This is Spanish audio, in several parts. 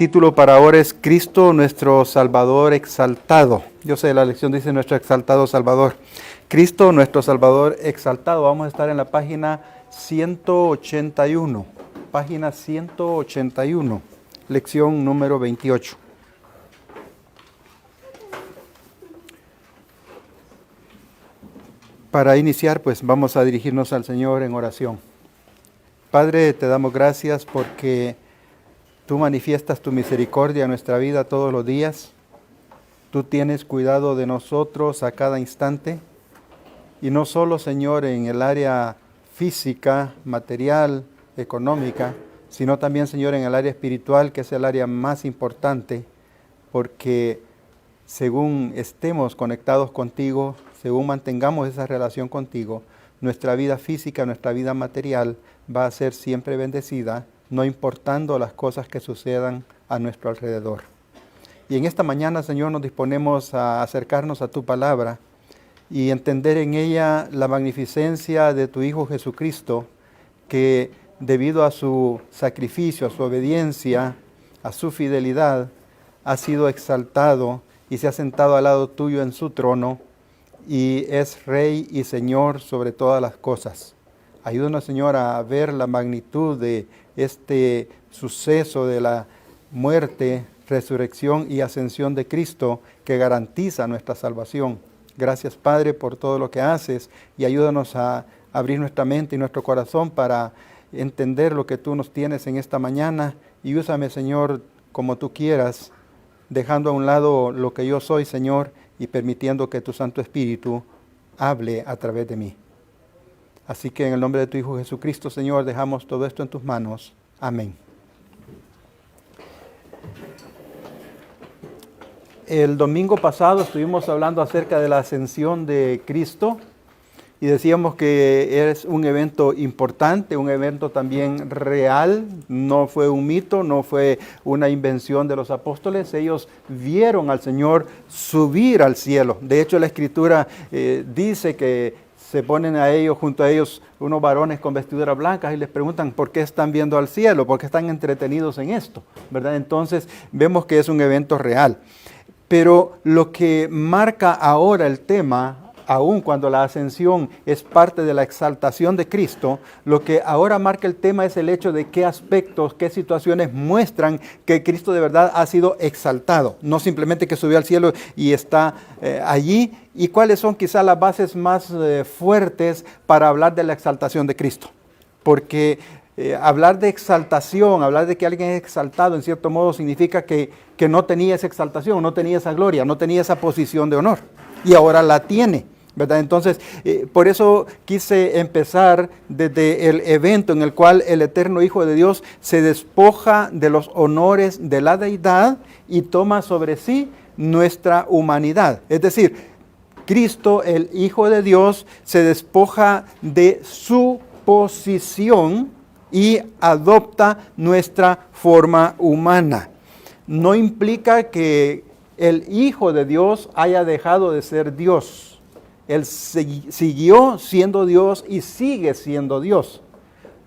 título para ahora es Cristo nuestro Salvador exaltado. Yo sé, la lección dice nuestro exaltado Salvador. Cristo nuestro Salvador exaltado. Vamos a estar en la página 181. Página 181. Lección número 28. Para iniciar, pues vamos a dirigirnos al Señor en oración. Padre, te damos gracias porque tú manifiestas tu misericordia en nuestra vida todos los días. Tú tienes cuidado de nosotros a cada instante. Y no solo, Señor, en el área física, material, económica, sino también, Señor, en el área espiritual, que es el área más importante, porque según estemos conectados contigo, según mantengamos esa relación contigo, nuestra vida física, nuestra vida material va a ser siempre bendecida, no importando las cosas que sucedan a nuestro alrededor. Y en esta mañana, Señor, nos disponemos a acercarnos a tu palabra y entender en ella la magnificencia de tu Hijo Jesucristo, que debido a su sacrificio, a su obediencia, a su fidelidad, ha sido exaltado y se ha sentado al lado tuyo en su trono y es Rey y Señor sobre todas las cosas. Ayúdanos, Señor, a ver la magnitud de este suceso de la muerte, resurrección y ascensión de Cristo que garantiza nuestra salvación. Gracias, Padre, por todo lo que haces y ayúdanos a abrir nuestra mente y nuestro corazón para entender lo que tú nos tienes en esta mañana y úsame, Señor, como tú quieras, dejando a un lado lo que yo soy, Señor, y permitiendo que tu Santo Espíritu hable a través de mí. Así que en el nombre de tu Hijo Jesucristo, Señor, dejamos todo esto en tus manos. Amén. El domingo pasado estuvimos hablando acerca de la ascensión de Cristo y decíamos que es un evento importante, un evento también real, no fue un mito, no fue una invención de los apóstoles. Ellos vieron al Señor subir al cielo. De hecho, la Escritura dice que se ponen junto a ellos unos varones con vestiduras blancas y les preguntan por qué están viendo al cielo, por qué están entretenidos en esto, ¿verdad? Entonces vemos que es un evento real. Pero lo que marca ahora el tema, aun cuando la ascensión es parte de la exaltación de Cristo, lo que ahora marca el tema es el hecho de qué aspectos, qué situaciones muestran que Cristo de verdad ha sido exaltado. No simplemente que subió al cielo y está allí. ¿Y cuáles son quizás las bases más fuertes para hablar de la exaltación de Cristo? Porque hablar de exaltación, hablar de que alguien es exaltado, en cierto modo significa que no tenía esa exaltación, no tenía esa gloria, no tenía esa posición de honor. Y ahora la tiene, ¿verdad? Entonces, por eso quise empezar desde el evento en el cual el eterno Hijo de Dios se despoja de los honores de la deidad y toma sobre sí nuestra humanidad. Es decir, Cristo, el Hijo de Dios, se despoja de su posición y adopta nuestra forma humana. No implica que el Hijo de Dios haya dejado de ser Dios. Él siguió siendo Dios y sigue siendo Dios.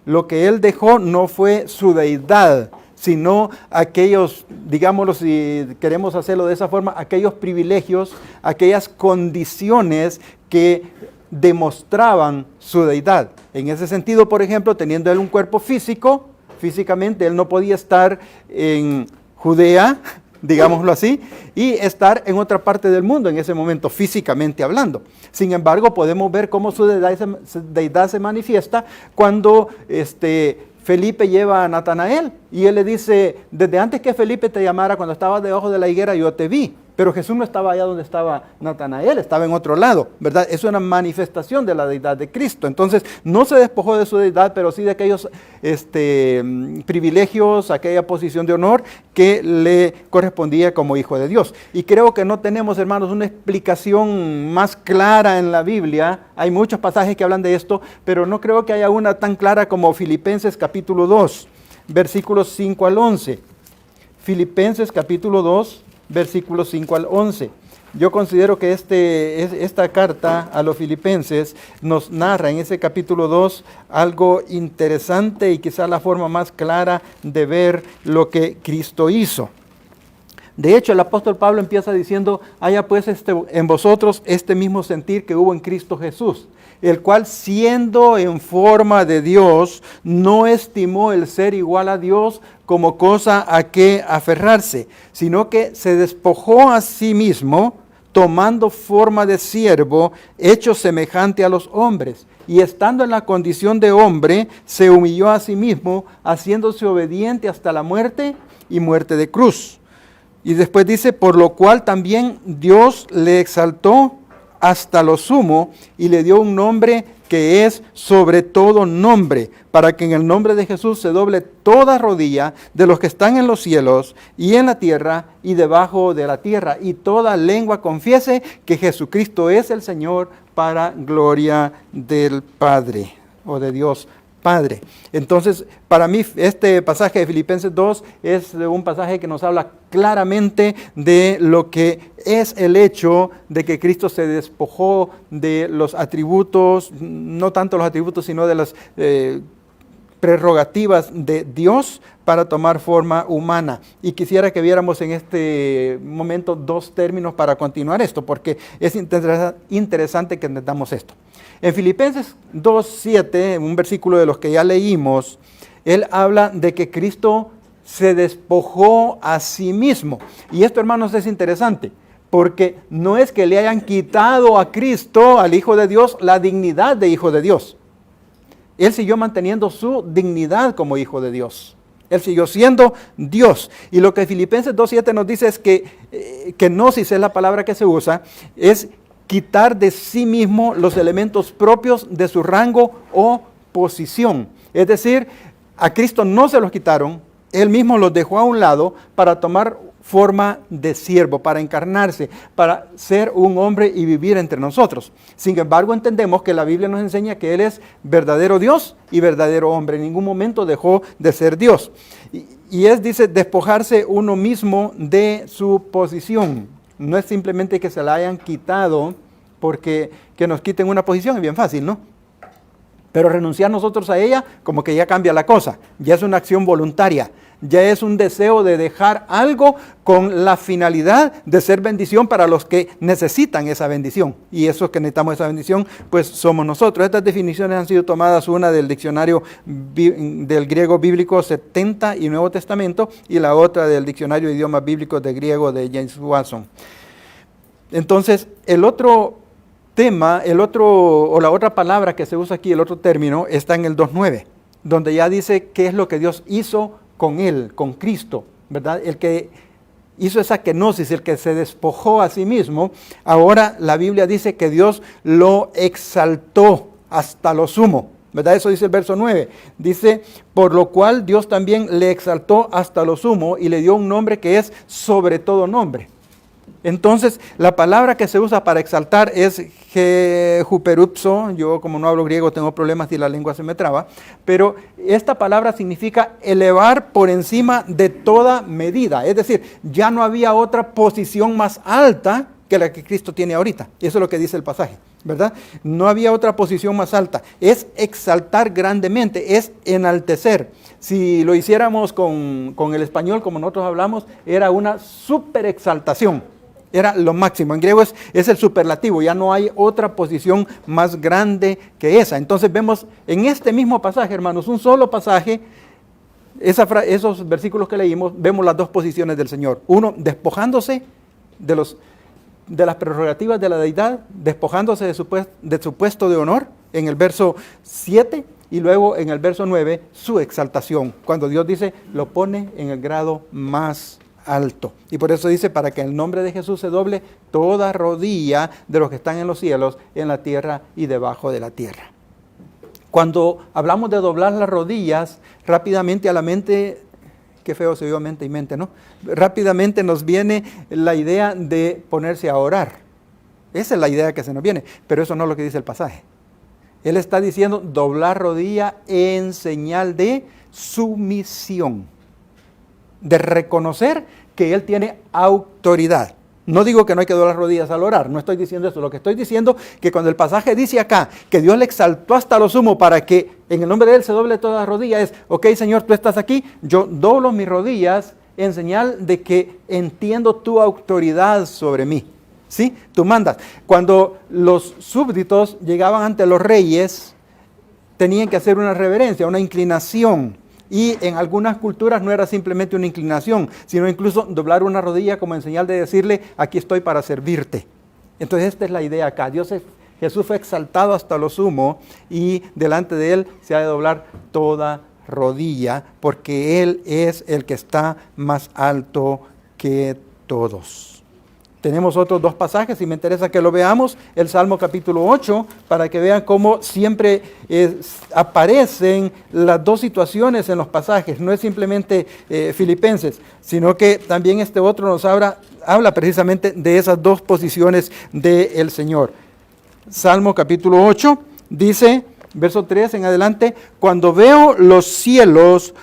Lo que Él dejó no fue su deidad, sino aquellos, digámoslo si queremos hacerlo de esa forma, aquellos privilegios, aquellas condiciones que demostraban su deidad. En ese sentido, por ejemplo, teniendo Él un cuerpo físico, físicamente Él no podía estar en Judea, digámoslo así, y estar en otra parte del mundo en ese momento, físicamente hablando. Sin embargo, podemos ver cómo su deidad se manifiesta cuando Felipe lleva a Natanael y él le dice, desde antes que Felipe te llamara, cuando estabas debajo de la higuera, yo te vi. Pero Jesús no estaba allá donde estaba Natanael, estaba en otro lado, ¿verdad? Es una manifestación de la deidad de Cristo. Entonces, no se despojó de su deidad, pero sí de aquellos privilegios, aquella posición de honor que le correspondía como Hijo de Dios. Y creo que no tenemos, hermanos, una explicación más clara en la Biblia. Hay muchos pasajes que hablan de esto, pero no creo que haya una tan clara como Filipenses capítulo 2, versículos 5 al 11. Filipenses capítulo 2, versículos 5 al 11. yo considero que esta carta a los filipenses nos narra en ese capítulo 2 algo interesante y quizá la forma más clara de ver lo que Cristo hizo. De hecho, el apóstol Pablo empieza diciendo, haya pues en vosotros este mismo sentir que hubo en Cristo Jesús, el cual siendo en forma de Dios, no estimó el ser igual a Dios como cosa a que aferrarse, sino que se despojó a sí mismo, tomando forma de siervo, hecho semejante a los hombres, y estando en la condición de hombre, se humilló a sí mismo, haciéndose obediente hasta la muerte y muerte de cruz. Y después dice, por lo cual también Dios le exaltó hasta lo sumo y le dio un nombre que es sobre todo nombre, para que en el nombre de Jesús se doble toda rodilla de los que están en los cielos y en la tierra y debajo de la tierra, y toda lengua confiese que Jesucristo es el Señor, para gloria del Padre o de Dios Padre. Entonces, para mí este pasaje de Filipenses 2 es un pasaje que nos habla claramente de lo que es el hecho de que Cristo se despojó de los atributos, no tanto los atributos, sino de las prerrogativas de Dios para tomar forma humana. Y quisiera que viéramos en este momento dos términos para continuar esto, porque es interesante que entendamos esto. En Filipenses 2:7, un versículo de los que ya leímos, él habla de que Cristo se despojó a sí mismo. Y esto, hermanos, es interesante, porque no es que le hayan quitado a Cristo, al Hijo de Dios, la dignidad de Hijo de Dios. Él siguió manteniendo su dignidad como Hijo de Dios. Él siguió siendo Dios. Y lo que Filipenses 2:7 nos dice es que kenosis es la palabra que se usa, es quitar de sí mismo los elementos propios de su rango o posición. Es decir, a Cristo no se los quitaron, Él mismo los dejó a un lado para tomar forma de siervo, para encarnarse, para ser un hombre y vivir entre nosotros. Sin embargo, entendemos que la Biblia nos enseña que Él es verdadero Dios y verdadero hombre. En ningún momento dejó de ser Dios. Y es, dice, despojarse uno mismo de su posición. No es simplemente que se la hayan quitado porque que nos quiten una posición, es bien fácil, ¿no? Pero renunciar nosotros a ella, como que ya cambia la cosa. Ya es una acción voluntaria. Ya es un deseo de dejar algo con la finalidad de ser bendición para los que necesitan esa bendición. Y esos que necesitamos esa bendición, pues somos nosotros. Estas definiciones han sido tomadas, una del diccionario del griego bíblico 70 y Nuevo Testamento, y la otra del diccionario de idiomas bíblicos de griego de James Watson. Entonces, el otro tema, la otra palabra que se usa aquí, el otro término, está en el 2:9, donde ya dice qué es lo que Dios hizo con Él, con Cristo, ¿verdad? El que hizo esa kenosis, el que se despojó a sí mismo. Ahora la Biblia dice que Dios lo exaltó hasta lo sumo, ¿verdad? Eso dice el verso 9. Dice, por lo cual Dios también le exaltó hasta lo sumo y le dio un nombre que es sobre todo nombre. Entonces, la palabra que se usa para exaltar es huperupso. Yo, como no hablo griego, tengo problemas y la lengua se me traba. Pero esta palabra significa elevar por encima de toda medida. Es decir, ya no había otra posición más alta que la que Cristo tiene ahorita. Eso es lo que dice el pasaje, ¿verdad? No había otra posición más alta. Es exaltar grandemente, es enaltecer. Si lo hiciéramos con el español, como nosotros hablamos, era una superexaltación. Era lo máximo. En griego es el superlativo. Ya no hay otra posición más grande que esa. Entonces vemos en este mismo pasaje, hermanos, un solo pasaje, esos versículos que leímos, vemos las dos posiciones del Señor. Uno, despojándose de las prerrogativas de la deidad, despojándose de su puesto de honor, en el verso 7, y luego en el verso 9, su exaltación, cuando Dios dice, lo pone en el grado más alto. Y por eso dice, para que en el nombre de Jesús se doble toda rodilla de los que están en los cielos, en la tierra y debajo de la tierra. Cuando hablamos de doblar las rodillas, rápidamente a la mente, qué feo se oyó mente y mente, ¿no? Rápidamente nos viene la idea de ponerse a orar. Esa es la idea que se nos viene, pero eso no es lo que dice el pasaje. Él está diciendo doblar rodilla en señal de sumisión, de reconocer que Él tiene autoridad. No digo que no hay que doblar las rodillas al orar, no estoy diciendo eso. Lo que estoy diciendo es que cuando el pasaje dice acá que Dios le exaltó hasta lo sumo para que en el nombre de Él se doble toda la rodilla, es, ok Señor, tú estás aquí, yo doblo mis rodillas en señal de que entiendo tu autoridad sobre mí. ¿Sí? Tú mandas. Cuando los súbditos llegaban ante los reyes, tenían que hacer una reverencia, una inclinación. Y en algunas culturas no era simplemente una inclinación, sino incluso doblar una rodilla como en señal de decirle, aquí estoy para servirte. Entonces esta es la idea acá. Jesús fue exaltado hasta lo sumo y delante de Él se ha de doblar toda rodilla, porque Él es el que está más alto que todos. Tenemos otros dos pasajes y me interesa que lo veamos. El Salmo capítulo 8, para que vean cómo siempre aparecen las dos situaciones en los pasajes. No es simplemente Filipenses, sino que también este otro nos habla precisamente de esas dos posiciones del Señor. Salmo capítulo 8 dice, verso 3 en adelante, cuando veo los cielos,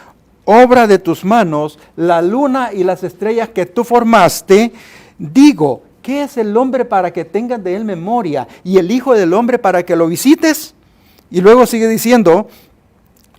obra de tus manos, la luna y las estrellas que tú formaste, digo, ¿qué es el hombre para que tengas de él memoria? Y el hijo del hombre para que lo visites. Y luego sigue diciendo,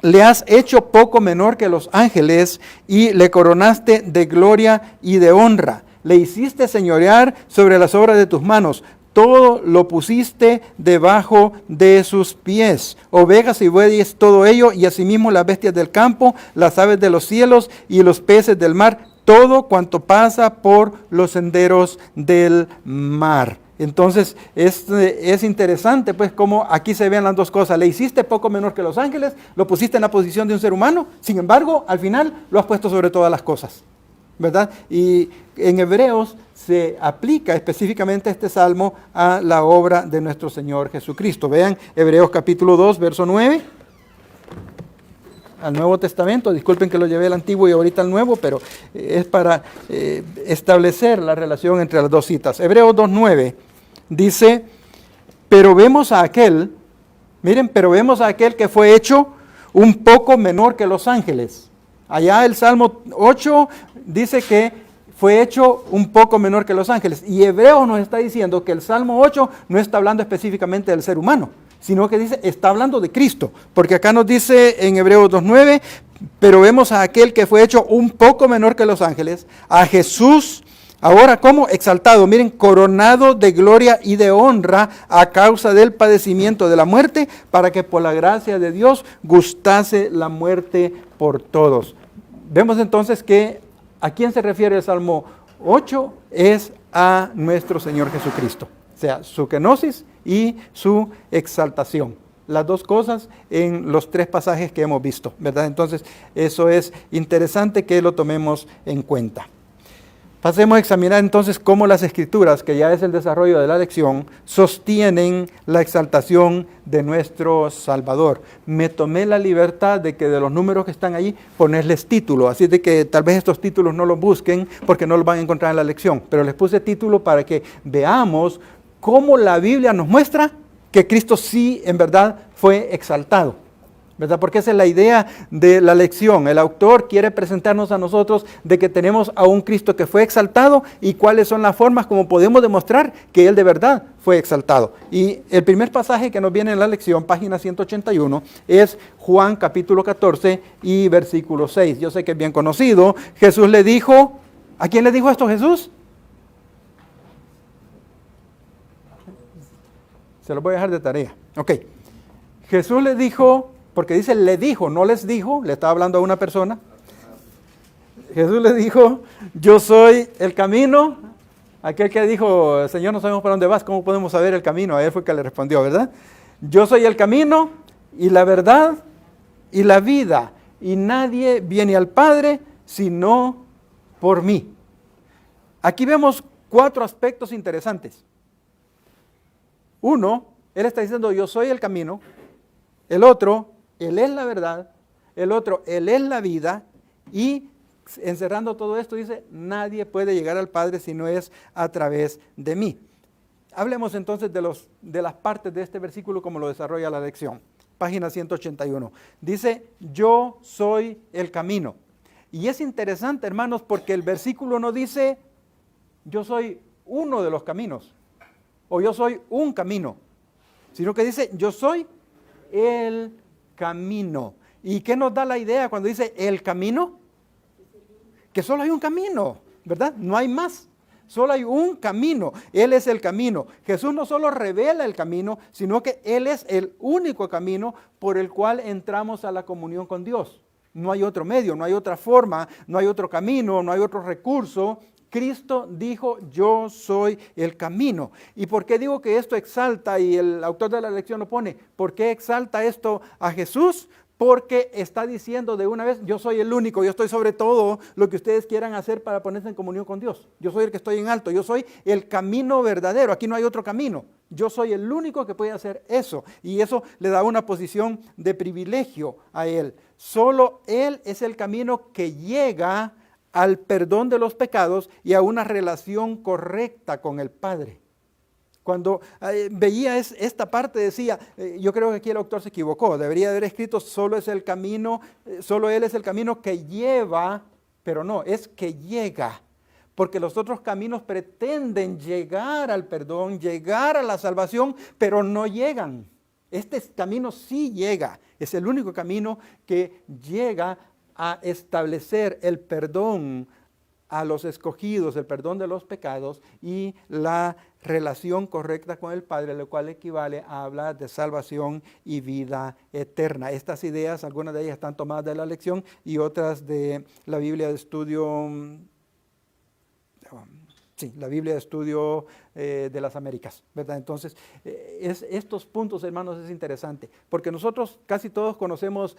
le has hecho poco menor que los ángeles y le coronaste de gloria y de honra. Le hiciste señorear sobre las obras de tus manos. Todo lo pusiste debajo de sus pies. Ovejas y bueyes, todo ello, y asimismo las bestias del campo, las aves de los cielos y los peces del mar, todo cuanto pasa por los senderos del mar. Entonces es interesante pues como aquí se ven las dos cosas. Le hiciste poco menor que los ángeles, lo pusiste en la posición de un ser humano, sin embargo al final lo has puesto sobre todas las cosas, ¿verdad? Y en Hebreos se aplica específicamente este salmo a la obra de nuestro Señor Jesucristo. Vean Hebreos capítulo 2, verso 9. Al Nuevo Testamento, disculpen que lo llevé al Antiguo y ahorita al Nuevo, pero es para establecer la relación entre las dos citas. Hebreos 2.9 dice, pero vemos a aquel que fue hecho un poco menor que los ángeles. Allá el Salmo 8 dice que fue hecho un poco menor que los ángeles. Y Hebreos nos está diciendo que el Salmo 8 no está hablando específicamente del ser humano, sino que está hablando de Cristo, porque acá nos dice en Hebreos 2.9, pero vemos a aquel que fue hecho un poco menor que los ángeles, a Jesús, ahora como exaltado, miren, coronado de gloria y de honra a causa del padecimiento de la muerte, para que por la gracia de Dios gustase la muerte por todos. Vemos entonces que a quién se refiere el Salmo 8 es a nuestro Señor Jesucristo. O sea, su kenosis y su exaltación. Las dos cosas en los tres pasajes que hemos visto, ¿verdad? Entonces, eso es interesante que lo tomemos en cuenta. Pasemos a examinar entonces cómo las Escrituras, que ya es el desarrollo de la lección, sostienen la exaltación de nuestro Salvador. Me tomé la libertad de que de los números que están ahí, ponerles título, así de que tal vez estos títulos no los busquen porque no los van a encontrar en la lección, pero les puse título para que veamos cómo la Biblia nos muestra que Cristo sí en verdad fue exaltado, ¿verdad? Porque esa es la idea de la lección. El autor quiere presentarnos a nosotros de que tenemos a un Cristo que fue exaltado y cuáles son las formas como podemos demostrar que Él de verdad fue exaltado. Y el primer pasaje que nos viene en la lección, página 181, es Juan capítulo 14 y versículo 6. Yo sé que es bien conocido. Jesús le dijo, ¿a quién le dijo esto Jesús? Se lo voy a dejar de tarea. Ok. Jesús le dijo, porque dice le dijo, no les dijo, le estaba hablando a una persona. Jesús le dijo, yo soy el camino. Aquel que dijo, Señor, no sabemos para dónde vas, ¿cómo podemos saber el camino? A él fue que le respondió, ¿verdad? Yo soy el camino y la verdad y la vida. Y nadie viene al Padre sino por mí. Aquí vemos 4 aspectos interesantes. Uno, Él está diciendo, yo soy el camino. El otro, Él es la verdad. El otro, Él es la vida. Y encerrando todo esto, dice, nadie puede llegar al Padre si no es a través de mí. Hablemos entonces de las partes de este versículo como lo desarrolla la lección. Página 181. Dice, yo soy el camino. Y es interesante, hermanos, porque el versículo no dice, yo soy uno de los caminos, o yo soy un camino, sino que dice, yo soy el camino. ¿Y qué nos da la idea cuando dice el camino? Que solo hay un camino, ¿verdad? No hay más. Solo hay un camino. Él es el camino. Jesús no solo revela el camino, sino que Él es el único camino por el cual entramos a la comunión con Dios. No hay otro medio, no hay otra forma, no hay otro camino, no hay otro recurso. Cristo dijo, yo soy el camino. ¿Y por qué digo que esto exalta? Y el autor de la lección lo pone. ¿Por qué exalta esto a Jesús? Porque está diciendo de una vez, yo soy el único, yo estoy sobre todo lo que ustedes quieran hacer para ponerse en comunión con Dios. Yo soy el que estoy en alto, yo soy el camino verdadero, aquí no hay otro camino. Yo soy el único que puede hacer eso. Y eso le da una posición de privilegio a Él. Solo Él es el camino que llega al perdón de los pecados y a una relación correcta con el Padre. Cuando veía esta parte decía, yo creo que aquí el autor se equivocó, debería haber escrito solo es el camino, solo Él es el camino que lleva, pero no, es que llega, porque los otros caminos pretenden llegar al perdón, llegar a la salvación, pero no llegan. Este camino sí llega, es el único camino que llega a establecer el perdón a los escogidos, el perdón de los pecados y la relación correcta con el Padre, lo cual equivale a hablar de salvación y vida eterna. Estas ideas, algunas de ellas están tomadas de la lección y otras de la Biblia de Estudio, la Biblia de Estudio de las Américas, ¿verdad? Entonces, estos puntos, hermanos, es interesante, porque nosotros casi todos conocemos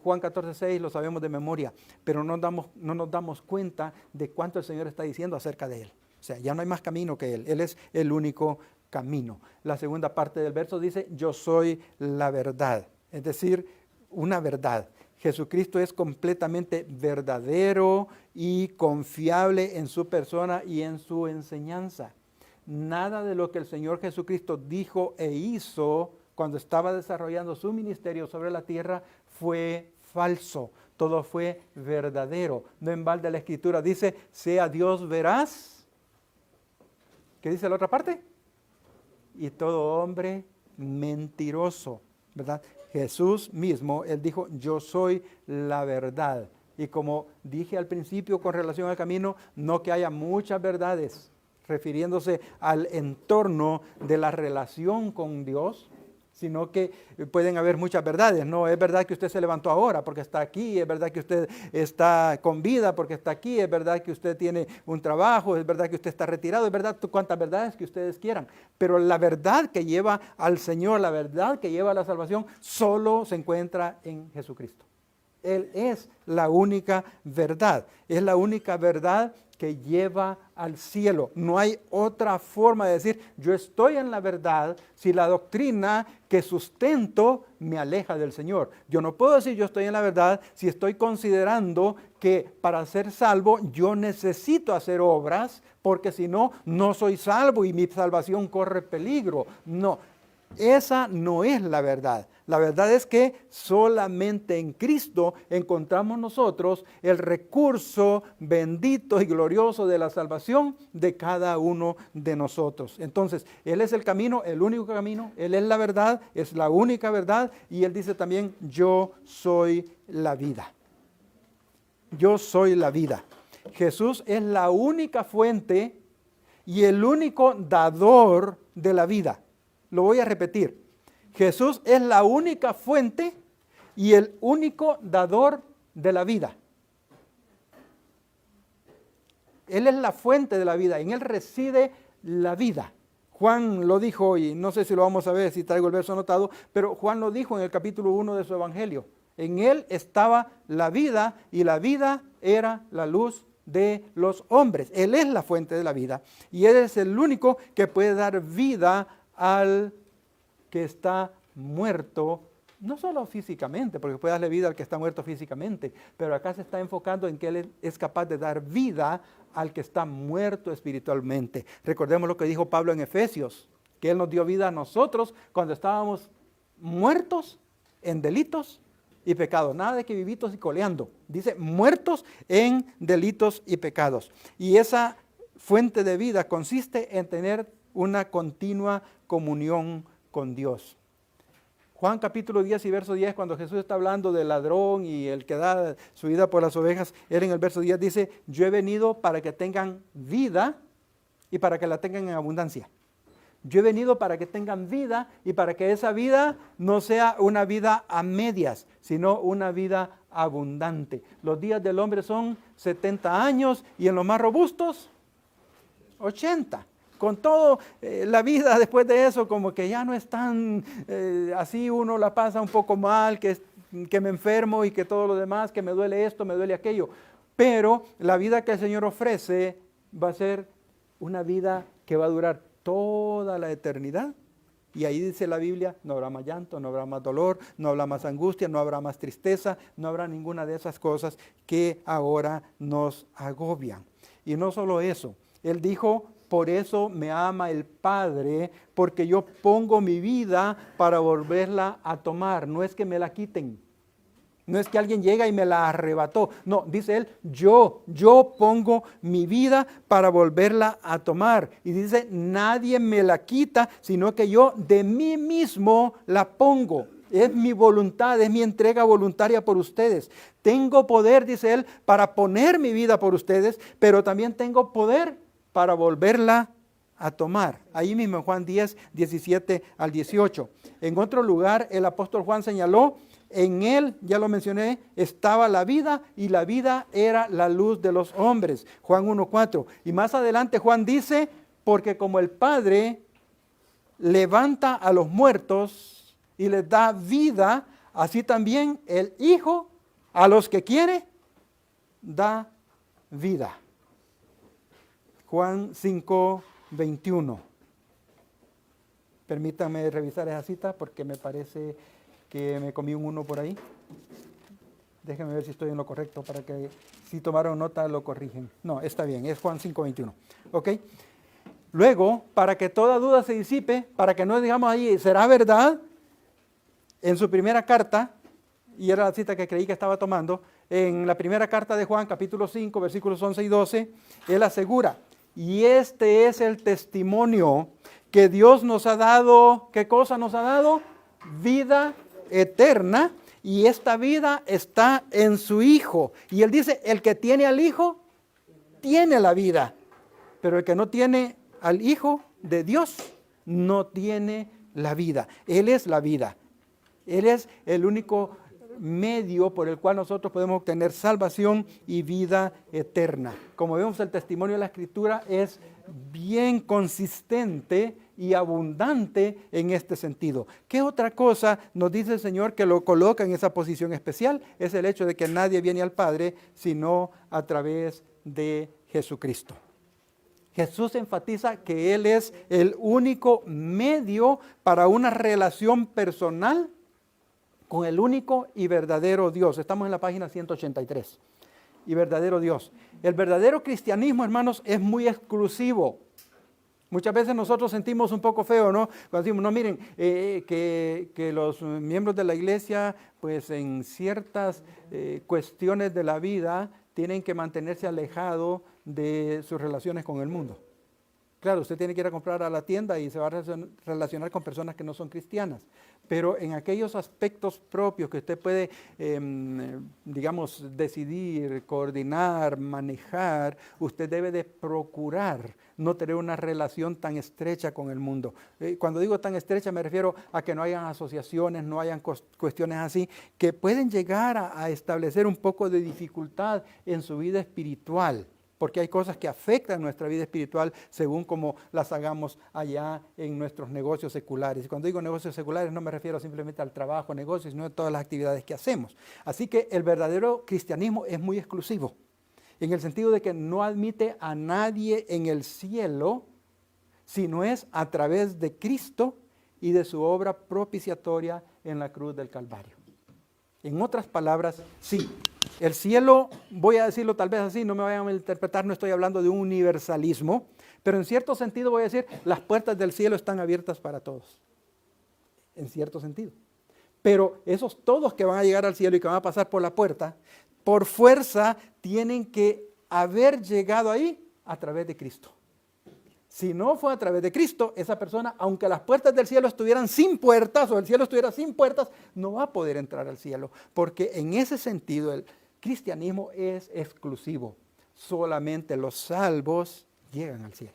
Juan 14:6, lo sabemos de memoria, pero no nos damos cuenta de cuánto el Señor está diciendo acerca de Él. O sea, ya no hay más camino que Él. Él es el único camino. La segunda parte del verso dice, yo soy la verdad. Es decir, una verdad. Jesucristo es completamente verdadero y confiable en su persona y en su enseñanza. Nada de lo que el Señor Jesucristo dijo e hizo cuando estaba desarrollando su ministerio sobre la tierra fue falso. Todo fue verdadero. No en balde la Escritura dice, sea Dios veraz. ¿Qué dice la otra parte? Y todo hombre mentiroso, ¿verdad? Jesús mismo, Él dijo, yo soy la verdad. Y como dije al principio con relación al camino, no que haya muchas verdades, refiriéndose al entorno de la relación con Dios, sino que pueden haber muchas verdades. No, es verdad que usted se levantó ahora porque está aquí, es verdad que usted está con vida porque está aquí, es verdad que usted tiene un trabajo, es verdad que usted está retirado, es verdad cuantas verdades que ustedes quieran. Pero la verdad que lleva al Señor, la verdad que lleva a la salvación, solo se encuentra en Jesucristo. Él es la única verdad, es la única verdad que lleva al cielo. No hay otra forma de decir, yo estoy en la verdad si la doctrina que sustento me aleja del Señor. Yo no puedo decir yo estoy en la verdad si estoy considerando que para ser salvo yo necesito hacer obras, porque si no, no soy salvo y mi salvación corre peligro. No, esa no es la verdad. La verdad es que solamente en Cristo encontramos nosotros el recurso bendito y glorioso de la salvación de cada uno de nosotros. Entonces, Él es el camino, el único camino, Él es la verdad, es la única verdad, y Él dice también, yo soy la vida. Yo soy la vida. Jesús es la única fuente y el único dador de la vida. Lo voy a repetir. Jesús es la única fuente y el único dador de la vida. Él es la fuente de la vida, en Él reside la vida. Juan lo dijo, y no sé si lo vamos a ver, si traigo el verso anotado, pero Juan lo dijo en el capítulo 1 de su Evangelio. En Él estaba la vida y la vida era la luz de los hombres. Él es la fuente de la vida y Él es el único que puede dar vida al que está muerto, no solo físicamente, porque puede darle vida al que está muerto físicamente, pero acá se está enfocando en que Él es capaz de dar vida al que está muerto espiritualmente. Recordemos lo que dijo Pablo en Efesios, que Él nos dio vida a nosotros cuando estábamos muertos en delitos y pecados. Nada de que vivitos y coleando. Dice muertos en delitos y pecados. Y esa fuente de vida consiste en tener una continua comunión con Dios. Juan capítulo 10 y verso 10, cuando Jesús está hablando del ladrón y el que da su vida por las ovejas, él en el verso 10 dice, yo he venido para que tengan vida y para que la tengan en abundancia. Yo he venido para que tengan vida y para que esa vida no sea una vida a medias, sino una vida abundante. Los días del hombre son 70 años y en los más robustos, 80. Con todo, la vida después de eso como que ya no es tan así, uno la pasa un poco mal, que me enfermo y que todo lo demás, que me duele esto, me duele aquello. Pero la vida que el Señor ofrece va a ser una vida que va a durar toda la eternidad. Y ahí dice la Biblia, no habrá más llanto, no habrá más dolor, no habrá más angustia, no habrá más tristeza, no habrá ninguna de esas cosas que ahora nos agobian. Y no solo eso, Él dijo, por eso me ama el Padre, porque yo pongo mi vida para volverla a tomar. No es que me la quiten. No es que alguien llega y me la arrebató. No, dice Él, yo pongo mi vida para volverla a tomar. Y dice, nadie me la quita, sino que yo de mí mismo la pongo. Es mi voluntad, es mi entrega voluntaria por ustedes. Tengo poder, dice Él, para poner mi vida por ustedes, pero también tengo poder para volverla a tomar. Ahí mismo en Juan 10, 17 al 18. En otro lugar, el apóstol Juan señaló, en Él, ya lo mencioné, estaba la vida y la vida era la luz de los hombres. Juan 1:4. Y más adelante Juan dice, porque como el Padre levanta a los muertos y les da vida, así también el Hijo a los que quiere da vida. Juan 5:21. Permítanme revisar esa cita porque me parece que me comí un 1 por ahí. Déjenme ver si estoy en lo correcto para que si tomaron nota lo corrigen. No, está bien, es Juan 5:21. ¿Ok? Luego, para que toda duda se disipe, para que no digamos ahí, ¿será verdad? En su primera carta, y era la cita que creí que estaba tomando, en la primera carta de Juan, capítulo 5, versículos 11 y 12, él asegura, y este es el testimonio que Dios nos ha dado. ¿Qué cosa nos ha dado? Vida eterna, y esta vida está en su Hijo. Y él dice, el que tiene al Hijo, tiene la vida. Pero el que no tiene al Hijo de Dios, no tiene la vida. Él es la vida. Él es el único medio por el cual nosotros podemos obtener salvación y vida eterna. Como vemos, el testimonio de la Escritura es bien consistente y abundante en este sentido. ¿Qué otra cosa nos dice el Señor que lo coloca en esa posición especial? Es el hecho de que nadie viene al Padre sino a través de Jesucristo. Jesús enfatiza que Él es el único medio para una relación personal con el único y verdadero Dios. Estamos en la página 183. Y verdadero Dios. El verdadero cristianismo, hermanos, es muy exclusivo. Muchas veces nosotros sentimos un poco feo, ¿no? Cuando decimos, no, miren, que los miembros de la iglesia, pues en ciertas cuestiones de la vida, tienen que mantenerse alejados de sus relaciones con el mundo. Claro, usted tiene que ir a comprar a la tienda y se va a relacionar con personas que no son cristianas. Pero en aquellos aspectos propios que usted puede, digamos, decidir, coordinar, manejar, usted debe de procurar no tener una relación tan estrecha con el mundo. Cuando digo tan estrecha me refiero a que no hayan asociaciones, no hayan cuestiones así, que pueden llegar a establecer un poco de dificultad en su vida espiritual. Porque hay cosas que afectan nuestra vida espiritual según como las hagamos allá en nuestros negocios seculares. Y cuando digo negocios seculares no me refiero simplemente al trabajo, negocios, sino a todas las actividades que hacemos. Así que el verdadero cristianismo es muy exclusivo, en el sentido de que no admite a nadie en el cielo, sino es a través de Cristo y de su obra propiciatoria en la cruz del Calvario. En otras palabras, sí. El cielo, voy a decirlo tal vez así, no me vayan a interpretar, no estoy hablando de un universalismo, pero en cierto sentido voy a decir, las puertas del cielo están abiertas para todos, en cierto sentido. Pero esos todos que van a llegar al cielo y que van a pasar por la puerta, por fuerza tienen que haber llegado ahí a través de Cristo. Si no fue a través de Cristo, esa persona, aunque las puertas del cielo estuvieran sin puertas o el cielo estuviera sin puertas, no va a poder entrar al cielo. Porque en ese sentido el cristianismo es exclusivo. Solamente los salvos llegan al cielo.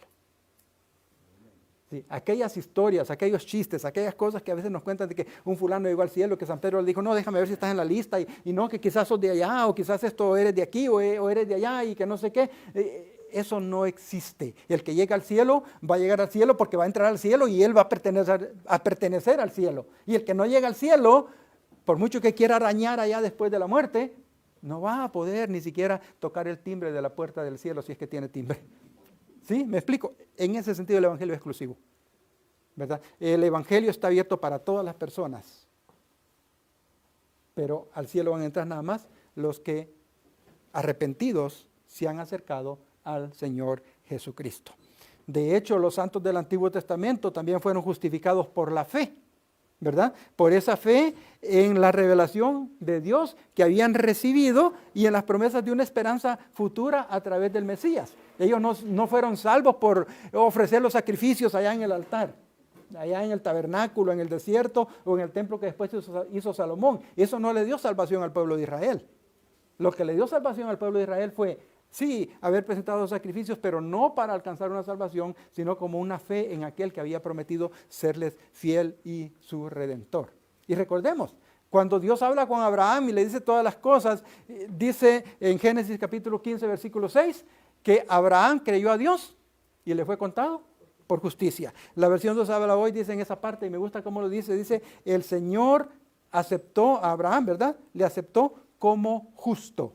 Sí, aquellas historias, aquellos chistes, aquellas cosas que a veces nos cuentan de que un fulano llegó al cielo, que San Pedro le dijo, no, déjame ver si estás en la lista, y no, que quizás sos de allá, o quizás esto eres de aquí, o eres de allá, y que no sé qué. Eso no existe. El que llega al cielo va a llegar al cielo porque va a entrar al cielo y él va a pertenecer al cielo. Y el que no llega al cielo, por mucho que quiera arañar allá después de la muerte, no va a poder ni siquiera tocar el timbre de la puerta del cielo si es que tiene timbre. ¿Sí? ¿Me explico? En ese sentido el evangelio es exclusivo, ¿verdad? El evangelio está abierto para todas las personas, pero al cielo van a entrar nada más los que arrepentidos se han acercado al Señor Jesucristo. De hecho, los santos del Antiguo Testamento también fueron justificados por la fe, ¿verdad? Por esa fe en la revelación de Dios que habían recibido y en las promesas de una esperanza futura a través del Mesías. Ellos no fueron salvos por ofrecer los sacrificios allá en el altar, allá en el tabernáculo, en el desierto o en el templo que después hizo Salomón. Eso no le dio salvación al pueblo de Israel. Lo que le dio salvación al pueblo de Israel fue, sí, haber presentado los sacrificios, pero no para alcanzar una salvación, sino como una fe en aquel que había prometido serles fiel y su redentor. Y recordemos, cuando Dios habla con Abraham y le dice todas las cosas, dice en Génesis capítulo 15, versículo 6, que Abraham creyó a Dios y le fue contado por justicia. La versión Dios habla hoy dice en esa parte, y me gusta cómo lo dice, el Señor aceptó a Abraham, ¿verdad? Le aceptó como justo.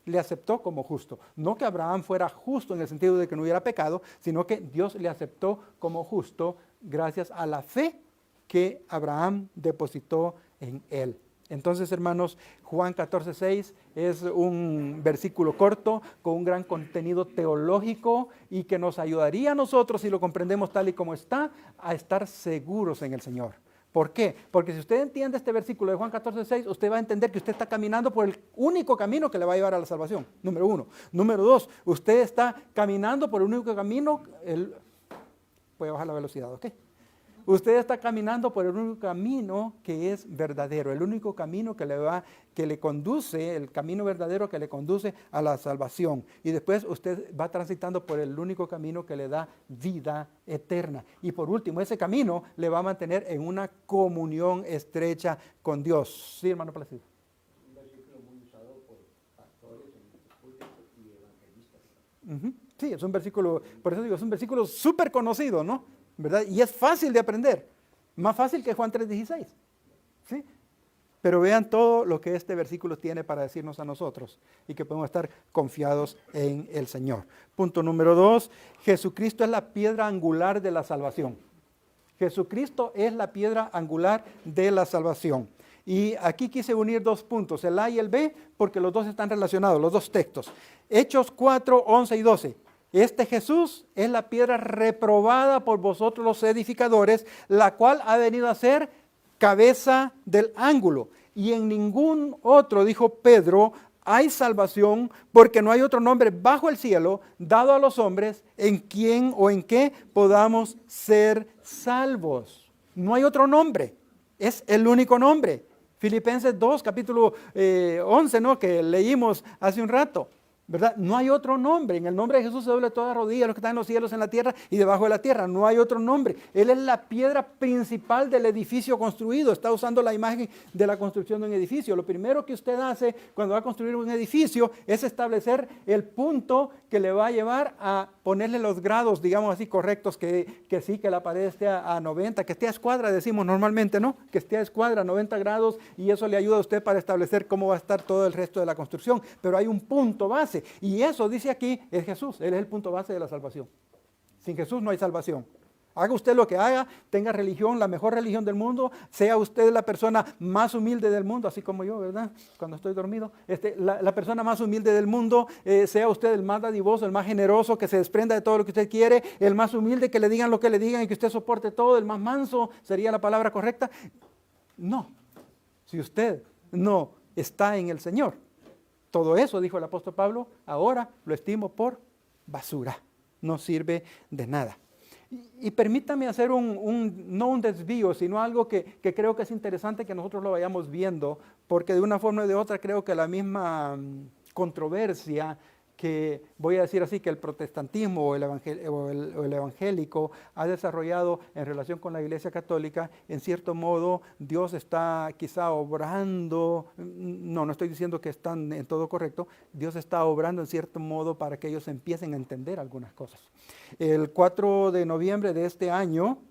Le aceptó como justo. No que Abraham fuera justo en el sentido de que no hubiera pecado, sino que Dios le aceptó como justo gracias a la fe que Abraham depositó en él. Entonces, hermanos, Juan 14:6 es un versículo corto con un gran contenido teológico y que nos ayudaría a nosotros, si lo comprendemos tal y como está, a estar seguros en el Señor. ¿Por qué? Porque si usted entiende este versículo de Juan 14:6, usted va a entender que usted está caminando por el único camino que le va a llevar a la salvación, número uno. Número dos, usted está caminando por el único camino, voy a bajar la velocidad, ¿ok? Usted está caminando por el único camino que es verdadero, el único camino que le conduce, el camino verdadero que le conduce a la salvación. Y después usted va transitando por el único camino que le da vida eterna. Y por último, ese camino le va a mantener en una comunión estrecha con Dios. Sí, hermano Placido. Un versículo muy usado por pastores y evangelistas. Sí, es un versículo, por eso digo, es un versículo súper conocido, ¿no? ¿Verdad? Y es fácil de aprender, más fácil que Juan 3:16, ¿sí? Pero vean todo lo que este versículo tiene para decirnos a nosotros y que podemos estar confiados en el Señor. Punto número 2, Jesucristo es la piedra angular de la salvación. Jesucristo es la piedra angular de la salvación. Y aquí quise unir dos puntos, el A y el B, porque los dos están relacionados, los dos textos. Hechos 4, 11 y 12. Este Jesús es la piedra reprobada por vosotros los edificadores, la cual ha venido a ser cabeza del ángulo. Y en ningún otro, dijo Pedro, hay salvación, porque no hay otro nombre bajo el cielo dado a los hombres en quien o en qué podamos ser salvos. No hay otro nombre, es el único nombre. Filipenses 2, capítulo 11, ¿no? Que leímos hace un rato. ¿Verdad? No hay otro nombre. En el nombre de Jesús se doble toda rodilla, los que están en los cielos, en la tierra y debajo de la tierra. No hay otro nombre. Él es la piedra principal del edificio construido. Está usando la imagen de la construcción de un edificio. Lo primero que usted hace cuando va a construir un edificio es establecer el punto que le va a llevar a ponerle los grados, digamos así, correctos, que sí, que la pared esté a 90, que esté a escuadra, decimos normalmente, ¿no? Que esté a escuadra, 90 grados, y eso le ayuda a usted para establecer cómo va a estar todo el resto de la construcción. Pero hay un punto base. Y eso, dice aquí, es Jesús. Él es el punto base de la salvación. Sin Jesús no hay salvación. Haga usted lo que haga, tenga religión, la mejor religión del mundo, sea usted la persona más humilde del mundo, así como yo, ¿verdad? Cuando estoy dormido, la persona más humilde del mundo, sea usted el más dadivoso, el más generoso, que se desprenda de todo lo que usted quiere, el más humilde, que le digan lo que le digan y que usted soporte todo, el más manso, sería la palabra correcta. No, si usted no está en el Señor. Todo eso, dijo el apóstol Pablo, ahora lo estimo por basura, no sirve de nada. Y permítame hacer no un desvío, sino algo que creo que es interesante que nosotros lo vayamos viendo, porque de una forma o de otra creo que la misma controversia que, voy a decir así, que el protestantismo o el evangélico ha desarrollado en relación con la Iglesia Católica, en cierto modo Dios está quizá obrando, no estoy diciendo que están en todo correcto, Dios está obrando en cierto modo para que ellos empiecen a entender algunas cosas. El 4 de noviembre de este año,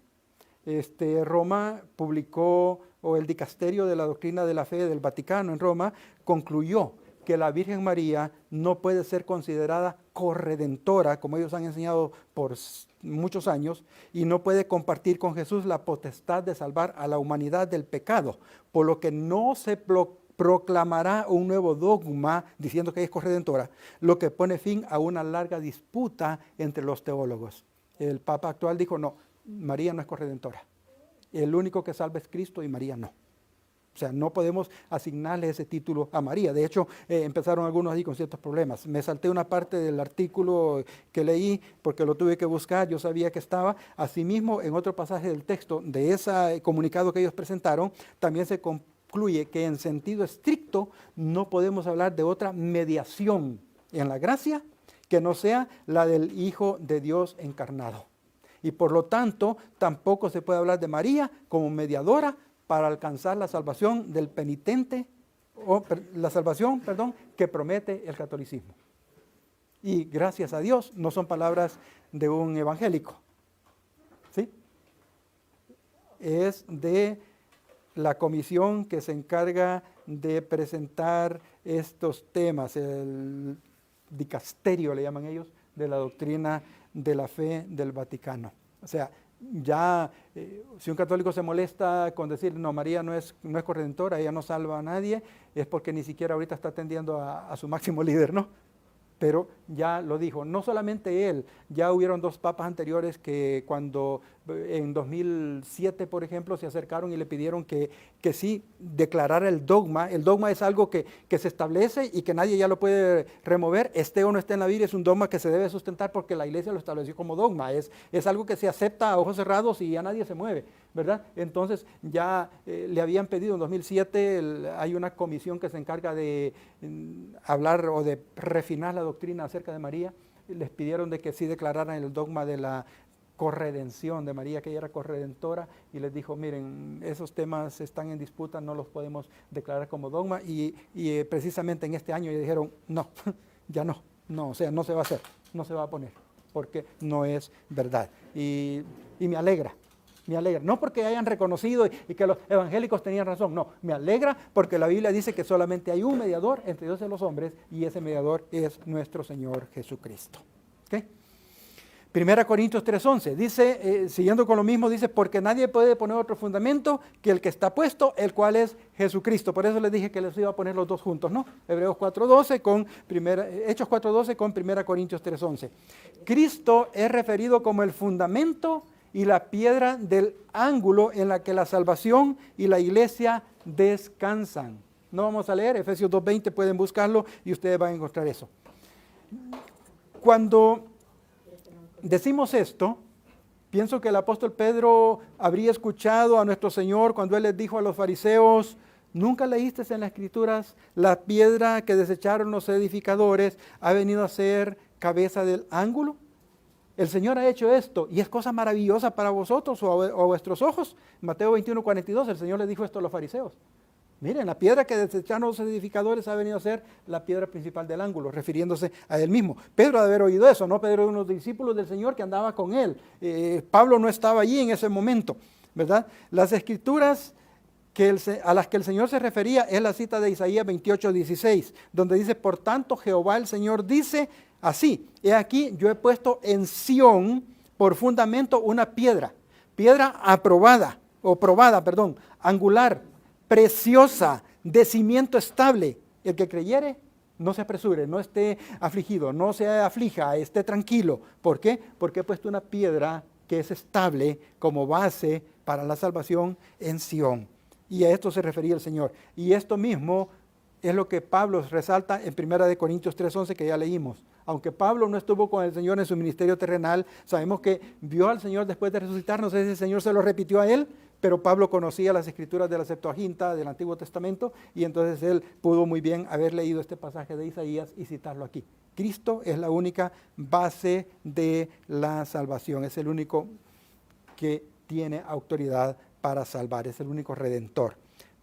Roma publicó, o el Dicasterio de la Doctrina de la Fe del Vaticano en Roma, concluyó que la Virgen María no puede ser considerada corredentora, como ellos han enseñado por muchos años, y no puede compartir con Jesús la potestad de salvar a la humanidad del pecado, por lo que no se proclamará un nuevo dogma diciendo que es corredentora, lo que pone fin a una larga disputa entre los teólogos. El Papa actual dijo, no, María no es corredentora. El único que salva es Cristo y María no. O sea, no podemos asignarle ese título a María. De hecho, empezaron algunos ahí con ciertos problemas. Me salté una parte del artículo que leí porque lo tuve que buscar, yo sabía que estaba. Asimismo, en otro pasaje del texto de ese comunicado que ellos presentaron, también se concluye que en sentido estricto no podemos hablar de otra mediación en la gracia que no sea la del Hijo de Dios encarnado. Y por lo tanto, tampoco se puede hablar de María como mediadora para alcanzar la salvación del penitente, la salvación, que promete el catolicismo. Y gracias a Dios, no son palabras de un evangélico, ¿sí? Es de la comisión que se encarga de presentar estos temas, el dicasterio le llaman ellos, de la doctrina de la fe del Vaticano. O sea, ya si un católico se molesta con decir, no, María no es corredentora, ella no salva a nadie, es porque ni siquiera ahorita está atendiendo a su máximo líder, ¿no? Pero ya lo dijo, no solamente él, ya hubieron dos papas anteriores que cuando en 2007, por ejemplo, se acercaron y le pidieron que sí declarara el dogma. El dogma es algo que se establece y que nadie ya lo puede remover, esté o no esté en la Biblia, es un dogma que se debe sustentar porque la Iglesia lo estableció como dogma, es algo que se acepta a ojos cerrados y ya nadie se mueve, ¿verdad? Entonces ya le habían pedido en 2007, hay una comisión que se encarga de hablar o de refinar la doctrina acerca de María, les pidieron de que sí declararan el dogma de la corredención de María, que ella era corredentora, y les dijo, miren, esos temas están en disputa, no los podemos declarar como dogma, y precisamente en este año ya dijeron, no, ya no, o sea, no se va a hacer, no se va a poner, porque no es verdad. Y me alegra, no porque hayan reconocido y que los evangélicos tenían razón, no, me alegra porque la Biblia dice que solamente hay un mediador entre Dios y los hombres, y ese mediador es nuestro Señor Jesucristo. ¿Okay? 1 Corintios 3:11, dice, siguiendo con lo mismo, dice, porque nadie puede poner otro fundamento que el que está puesto, el cual es Jesucristo. Por eso les dije que les iba a poner los dos juntos, ¿no? Hechos 4:12 con 1 Corintios 3:11. Cristo es referido como el fundamento y la piedra del ángulo en la que la salvación y la iglesia descansan. No vamos a leer, Efesios 2:20, pueden buscarlo y ustedes van a encontrar eso. Cuando decimos esto, pienso que el apóstol Pedro habría escuchado a nuestro Señor cuando Él les dijo a los fariseos, ¿nunca leíste en las Escrituras la piedra que desecharon los edificadores ha venido a ser cabeza del ángulo? El Señor ha hecho esto y es cosa maravillosa para vosotros o a vuestros ojos. Mateo 21:42, el Señor le dijo esto a los fariseos. Miren, la piedra que desecharon los edificadores ha venido a ser la piedra principal del ángulo, refiriéndose a él mismo. Pedro ha de haber oído eso, ¿no? Pedro era uno de los discípulos del Señor que andaba con él. Pablo no estaba allí en ese momento, ¿verdad? Las escrituras a las que el Señor se refería es la cita de Isaías 28:16, donde dice, por tanto Jehová el Señor dice así, he aquí yo he puesto en Sión por fundamento una piedra probada, angular, preciosa, de cimiento estable. El que creyere, no se apresure, no esté afligido, no se aflija, esté tranquilo. ¿Por qué? Porque he puesto una piedra que es estable como base para la salvación en Sión. Y a esto se refería el Señor. Y esto mismo es lo que Pablo resalta en 1 Corintios 3:11 que ya leímos. Aunque Pablo no estuvo con el Señor en su ministerio terrenal, sabemos que vio al Señor después de resucitar. No sé si el Señor se lo repitió a él, pero Pablo conocía las escrituras de la Septuaginta, del Antiguo Testamento, y entonces él pudo muy bien haber leído este pasaje de Isaías y citarlo aquí. Cristo es la única base de la salvación, es el único que tiene autoridad para salvar, es el único redentor.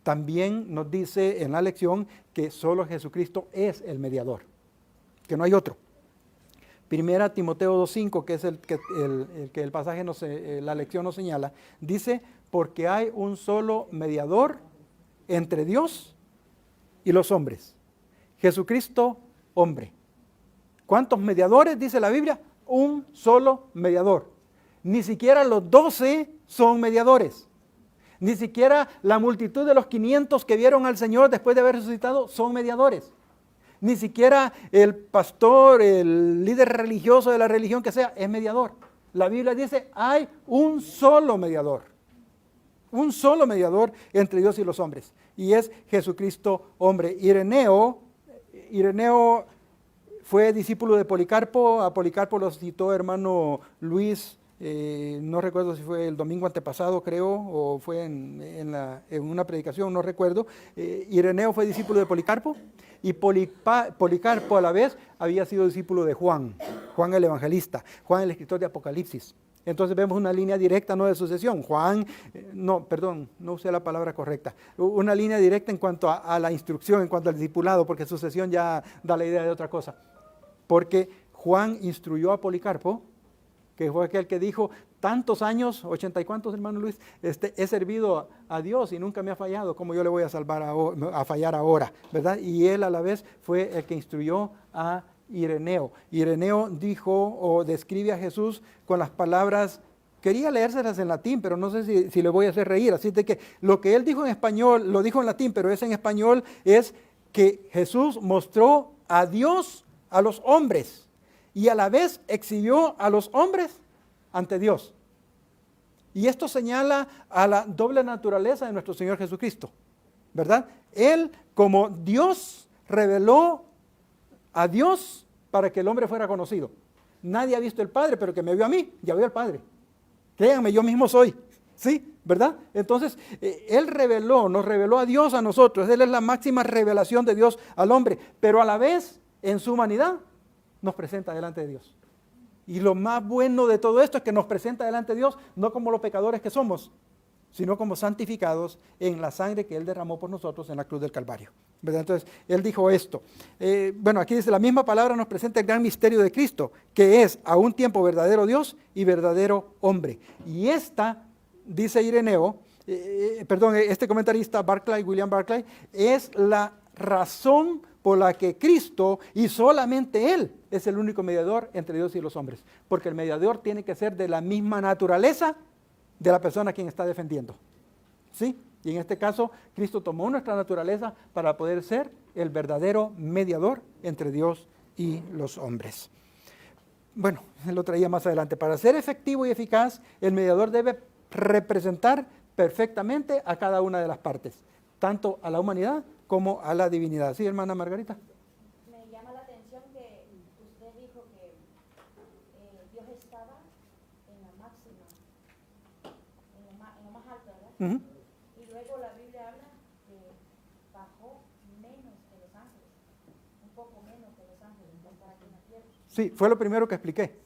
También nos dice en la lección que solo Jesucristo es el mediador, que no hay otro. Primera Timoteo 2:5, que es el que el pasaje, la lección nos señala, dice, porque hay un solo mediador entre Dios y los hombres, Jesucristo hombre. ¿Cuántos mediadores dice la Biblia? Un solo mediador. Ni siquiera los 12 son mediadores. Ni siquiera la multitud de los 500 que vieron al Señor después de haber resucitado son mediadores. Ni siquiera el pastor, el líder religioso de la religión que sea, es mediador. La Biblia dice, hay un solo mediador. Un solo mediador entre Dios y los hombres. Y es Jesucristo hombre. Ireneo fue discípulo de Policarpo. A Policarpo lo citó hermano Luis. No recuerdo si fue el domingo antepasado, creo, o fue en una predicación, no recuerdo. Ireneo fue discípulo de Policarpo y Policarpo a la vez había sido discípulo de Juan el evangelista, Juan el escritor de Apocalipsis. Entonces vemos una línea directa, no de sucesión. No usé la palabra correcta. Una línea directa en cuanto a la instrucción, en cuanto al discipulado, porque sucesión ya da la idea de otra cosa. Porque Juan instruyó a Policarpo, que fue aquel que dijo, tantos años, 80 y cuántos, hermano Luis, he servido a Dios y nunca me ha fallado, ¿cómo yo le voy a fallar ahora? ¿Verdad? Y él a la vez fue el que instruyó a Ireneo. Ireneo dijo o describe a Jesús con las palabras, quería leérselas en latín, pero no sé si le voy a hacer reír, así de que lo que él dijo en español, lo dijo en latín, pero es en español, es que Jesús mostró a Dios a los hombres, y a la vez exhibió a los hombres ante Dios. Y esto señala a la doble naturaleza de nuestro Señor Jesucristo, ¿verdad? Él como Dios reveló a Dios para que el hombre fuera conocido. Nadie ha visto el Padre, pero que me vio a mí, ya vio al Padre. Créanme, yo mismo soy. ¿Sí? ¿Verdad? Entonces, Él nos reveló a Dios a nosotros. Él es la máxima revelación de Dios al hombre, pero a la vez, en su humanidad, nos presenta delante de Dios. Y lo más bueno de todo esto es que nos presenta delante de Dios no como los pecadores que somos, sino como santificados en la sangre que Él derramó por nosotros en la cruz del Calvario. ¿Verdad? Entonces, Él dijo esto. Aquí dice, la misma palabra nos presenta el gran misterio de Cristo, que es a un tiempo verdadero Dios y verdadero hombre. Y esta, dice Ireneo, este comentarista William Barclay, es la razón por la que Cristo y solamente Él es el único mediador entre Dios y los hombres. Porque el mediador tiene que ser de la misma naturaleza de la persona a quien está defendiendo. ¿Sí? Y en este caso, Cristo tomó nuestra naturaleza para poder ser el verdadero mediador entre Dios y los hombres. Bueno, lo traía más adelante. Para ser efectivo y eficaz, el mediador debe representar perfectamente a cada una de las partes, tanto a la humanidad como a la divinidad. ¿Sí, hermana Margarita? Me llama la atención que usted dijo que Dios estaba en la máxima, en lo más alto, ¿verdad? Uh-huh. Y luego la Biblia habla que bajó menos que los ángeles, un poco menos que los ángeles, para estar aquí en la tierra. Sí, fue lo primero que expliqué.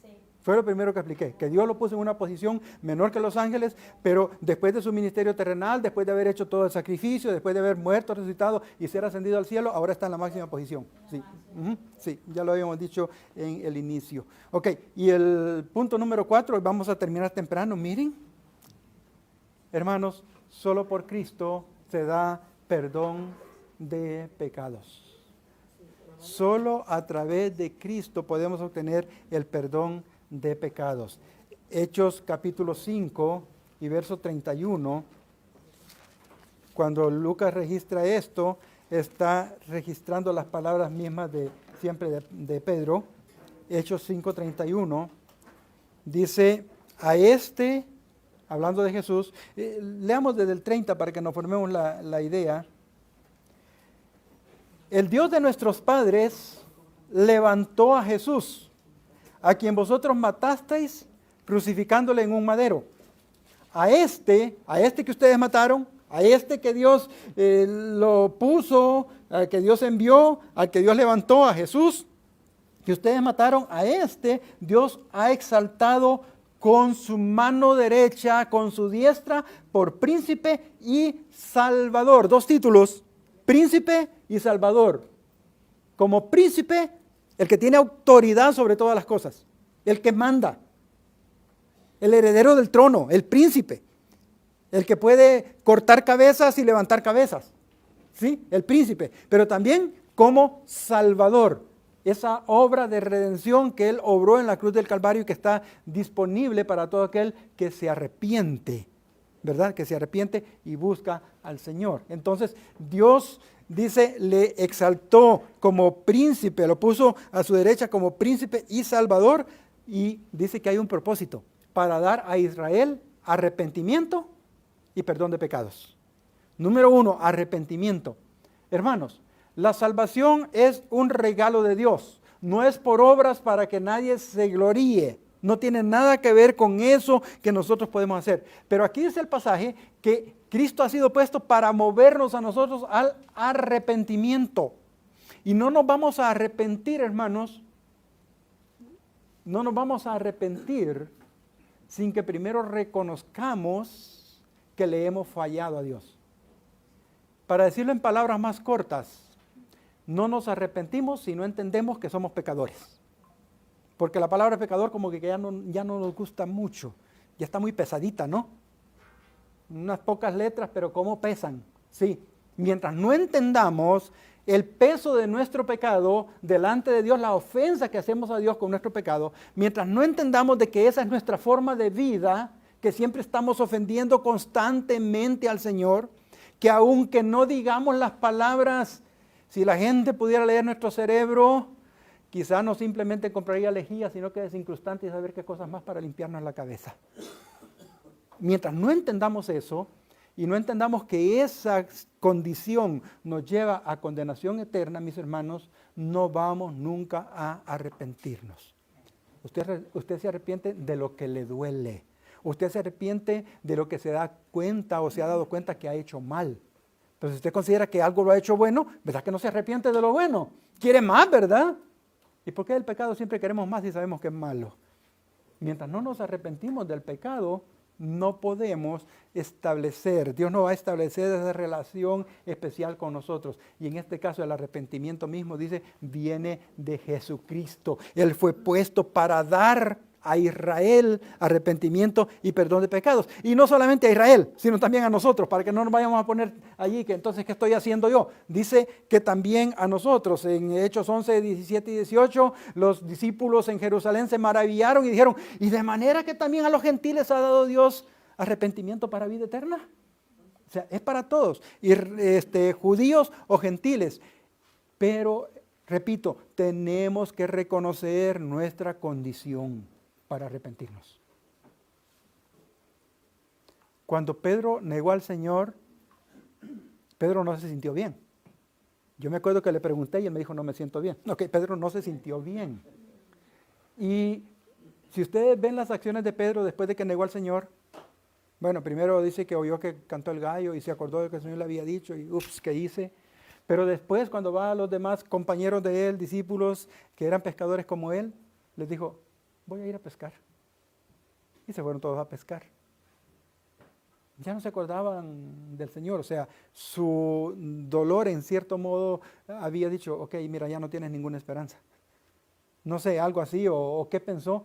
Fue lo primero que expliqué, que Dios lo puso en una posición menor que los ángeles, pero después de su ministerio terrenal, después de haber hecho todo el sacrificio, después de haber muerto, resucitado y ser ascendido al cielo, ahora está en la máxima posición. Sí, sí, ya lo habíamos dicho en el inicio. Ok, y el punto número 4, vamos a terminar temprano, miren. Hermanos, solo por Cristo se da perdón de pecados. Solo a través de Cristo podemos obtener el perdón de pecados. Hechos capítulo 5 y verso 31, cuando Lucas registra esto, está registrando las palabras mismas de Pedro. Hechos 5:31 dice, hablando de Jesús, leamos desde el 30 para que nos formemos la idea. El Dios de nuestros padres levantó a Jesús, a quien vosotros matasteis crucificándole en un madero. A este que ustedes mataron, a este que Dios lo puso, al que Dios envió, al que Dios levantó, a Jesús, que ustedes mataron, a este Dios ha exaltado con su mano derecha, con su diestra, por príncipe y salvador. 2 títulos, príncipe y salvador. Como príncipe, el que tiene autoridad sobre todas las cosas, el que manda, el heredero del trono, el príncipe, el que puede cortar cabezas y levantar cabezas, ¿sí? El príncipe, pero también como salvador, esa obra de redención que Él obró en la cruz del Calvario y que está disponible para todo aquel que se arrepiente, ¿verdad? Que se arrepiente y busca al Señor. Entonces, Dios, dice, le exaltó como príncipe, lo puso a su derecha como príncipe y salvador, y dice que hay un propósito, para dar a Israel arrepentimiento y perdón de pecados. Número 1, arrepentimiento. Hermanos, la salvación es un regalo de Dios, no es por obras para que nadie se gloríe, no tiene nada que ver con eso que nosotros podemos hacer. Pero aquí dice el pasaje que Cristo ha sido puesto para movernos a nosotros al arrepentimiento. Y no nos vamos a arrepentir, hermanos, no nos vamos a arrepentir sin que primero reconozcamos que le hemos fallado a Dios. Para decirlo en palabras más cortas, no nos arrepentimos si no entendemos que somos pecadores. Porque la palabra pecador como que ya no nos gusta mucho. Ya está muy pesadita, ¿no? Unas pocas letras, pero ¿cómo pesan? Sí. Mientras no entendamos el peso de nuestro pecado delante de Dios, la ofensa que hacemos a Dios con nuestro pecado, mientras no entendamos de que esa es nuestra forma de vida, que siempre estamos ofendiendo constantemente al Señor, que aunque no digamos las palabras, si la gente pudiera leer nuestro cerebro, quizá no simplemente compraría lejía, sino que desincrustante y saber qué cosas más para limpiarnos la cabeza. Mientras no entendamos eso, y no entendamos que esa condición nos lleva a condenación eterna, mis hermanos, no vamos nunca a arrepentirnos. Usted se arrepiente de lo que le duele. Usted se arrepiente de lo que se da cuenta o se ha dado cuenta que ha hecho mal. Pero si usted considera que algo lo ha hecho bueno, ¿verdad que no se arrepiente de lo bueno? Quiere más, ¿verdad? ¿Y por qué del pecado siempre queremos más y sabemos que es malo? Mientras no nos arrepentimos del pecado, no podemos establecer, Dios no va a establecer esa relación especial con nosotros. Y en este caso el arrepentimiento mismo, dice, viene de Jesucristo. Él fue puesto para dar a Israel arrepentimiento y perdón de pecados. Y no solamente a Israel, sino también a nosotros, para que no nos vayamos a poner allí que entonces, ¿qué estoy haciendo yo? Dice que también a nosotros. En Hechos 11, 17 y 18, los discípulos en Jerusalén se maravillaron y dijeron, y de manera que también a los gentiles ha dado Dios arrepentimiento para vida eterna. O sea, es para todos, y judíos o gentiles. Pero, repito, tenemos que reconocer nuestra condición para arrepentirnos. Cuando Pedro negó al Señor, Pedro no se sintió bien. Yo me acuerdo que le pregunté y él me dijo, no me siento bien. Ok, Pedro no se sintió bien. Y si ustedes ven las acciones de Pedro después de que negó al Señor, bueno, primero dice que oyó que cantó el gallo y se acordó de que el Señor le había dicho y ups, ¿qué hice? Pero después cuando va a los demás compañeros de él, discípulos que eran pescadores como él, les dijo, voy a ir a pescar. Y se fueron todos a pescar. Ya no se acordaban del Señor, o sea, su dolor en cierto modo había dicho, ok, mira, ya no tienes ninguna esperanza. No sé, algo así, o qué pensó,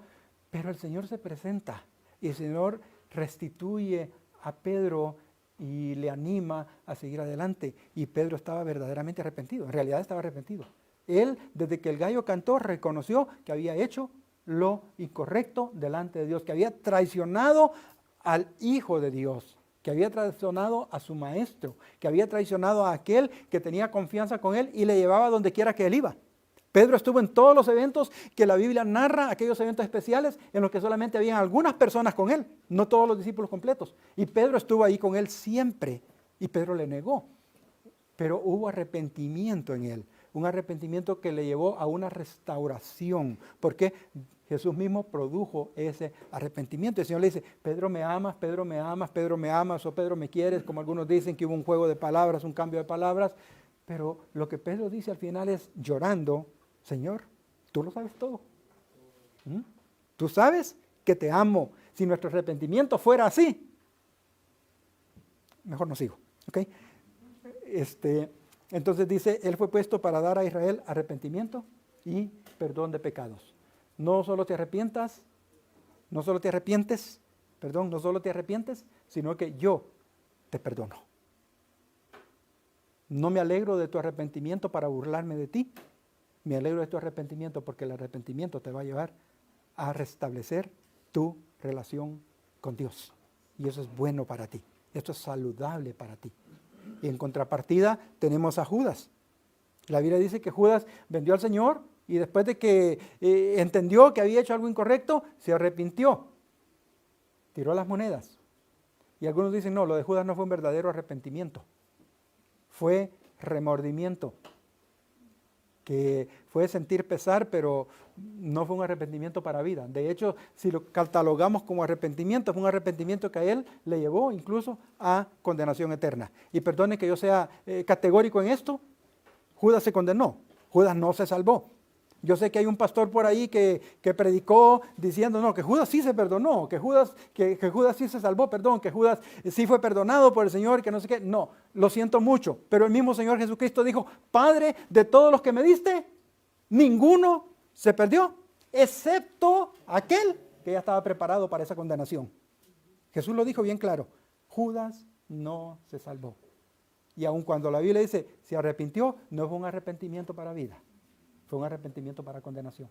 pero el Señor se presenta y el Señor restituye a Pedro y le anima a seguir adelante. Y Pedro estaba verdaderamente arrepentido, en realidad estaba arrepentido. Él, desde que el gallo cantó, reconoció que había hecho lo incorrecto delante de Dios, que había traicionado al Hijo de Dios, que había traicionado a su maestro, que había traicionado a aquel que tenía confianza con él y le llevaba donde quiera que él iba. Pedro estuvo en todos los eventos que la Biblia narra, aquellos eventos especiales en los que solamente habían algunas personas con él, no todos los discípulos completos. Y Pedro estuvo ahí con él siempre y Pedro le negó. Pero hubo arrepentimiento en él. un arrepentimiento que le llevó a una restauración, porque Jesús mismo produjo ese arrepentimiento. El Señor le dice, Pedro me amas, Pedro me amas, Pedro me amas, o Pedro me quieres, como algunos dicen que hubo un juego de palabras, un cambio de palabras, pero lo que Pedro dice al final es llorando, Señor, tú lo sabes todo. Tú sabes que te amo. Si nuestro arrepentimiento fuera así, mejor no sigo. ¿Okay? Entonces dice, Él fue puesto para dar a Israel arrepentimiento y perdón de pecados. No solo te arrepientes, sino que yo te perdono. No me alegro de tu arrepentimiento para burlarme de ti, me alegro de tu arrepentimiento porque el arrepentimiento te va a llevar a restablecer tu relación con Dios. Y eso es bueno para ti, esto es saludable para ti. Y en contrapartida tenemos a Judas. La Biblia dice que Judas vendió al Señor y después de que entendió que había hecho algo incorrecto, se arrepintió, tiró las monedas. Y algunos dicen, no, lo de Judas no fue un verdadero arrepentimiento, fue remordimiento, que fue sentir pesar, pero no fue un arrepentimiento para vida. De hecho, si lo catalogamos como arrepentimiento, fue un arrepentimiento que a él le llevó incluso a condenación eterna. Y perdone que yo sea categórico en esto, Judas se condenó, Judas no se salvó. Yo sé que hay un pastor por ahí que predicó diciendo, no, que Judas sí se perdonó, que Judas sí se salvó, que Judas sí fue perdonado por el Señor, que no sé qué. No, lo siento mucho, pero el mismo Señor Jesucristo dijo, Padre, de todos los que me diste, ninguno se perdió, excepto aquel que ya estaba preparado para esa condenación. Jesús lo dijo bien claro, Judas no se salvó. Y aun cuando la Biblia dice, se arrepintió, no fue un arrepentimiento para vida. Fue un arrepentimiento para condenación.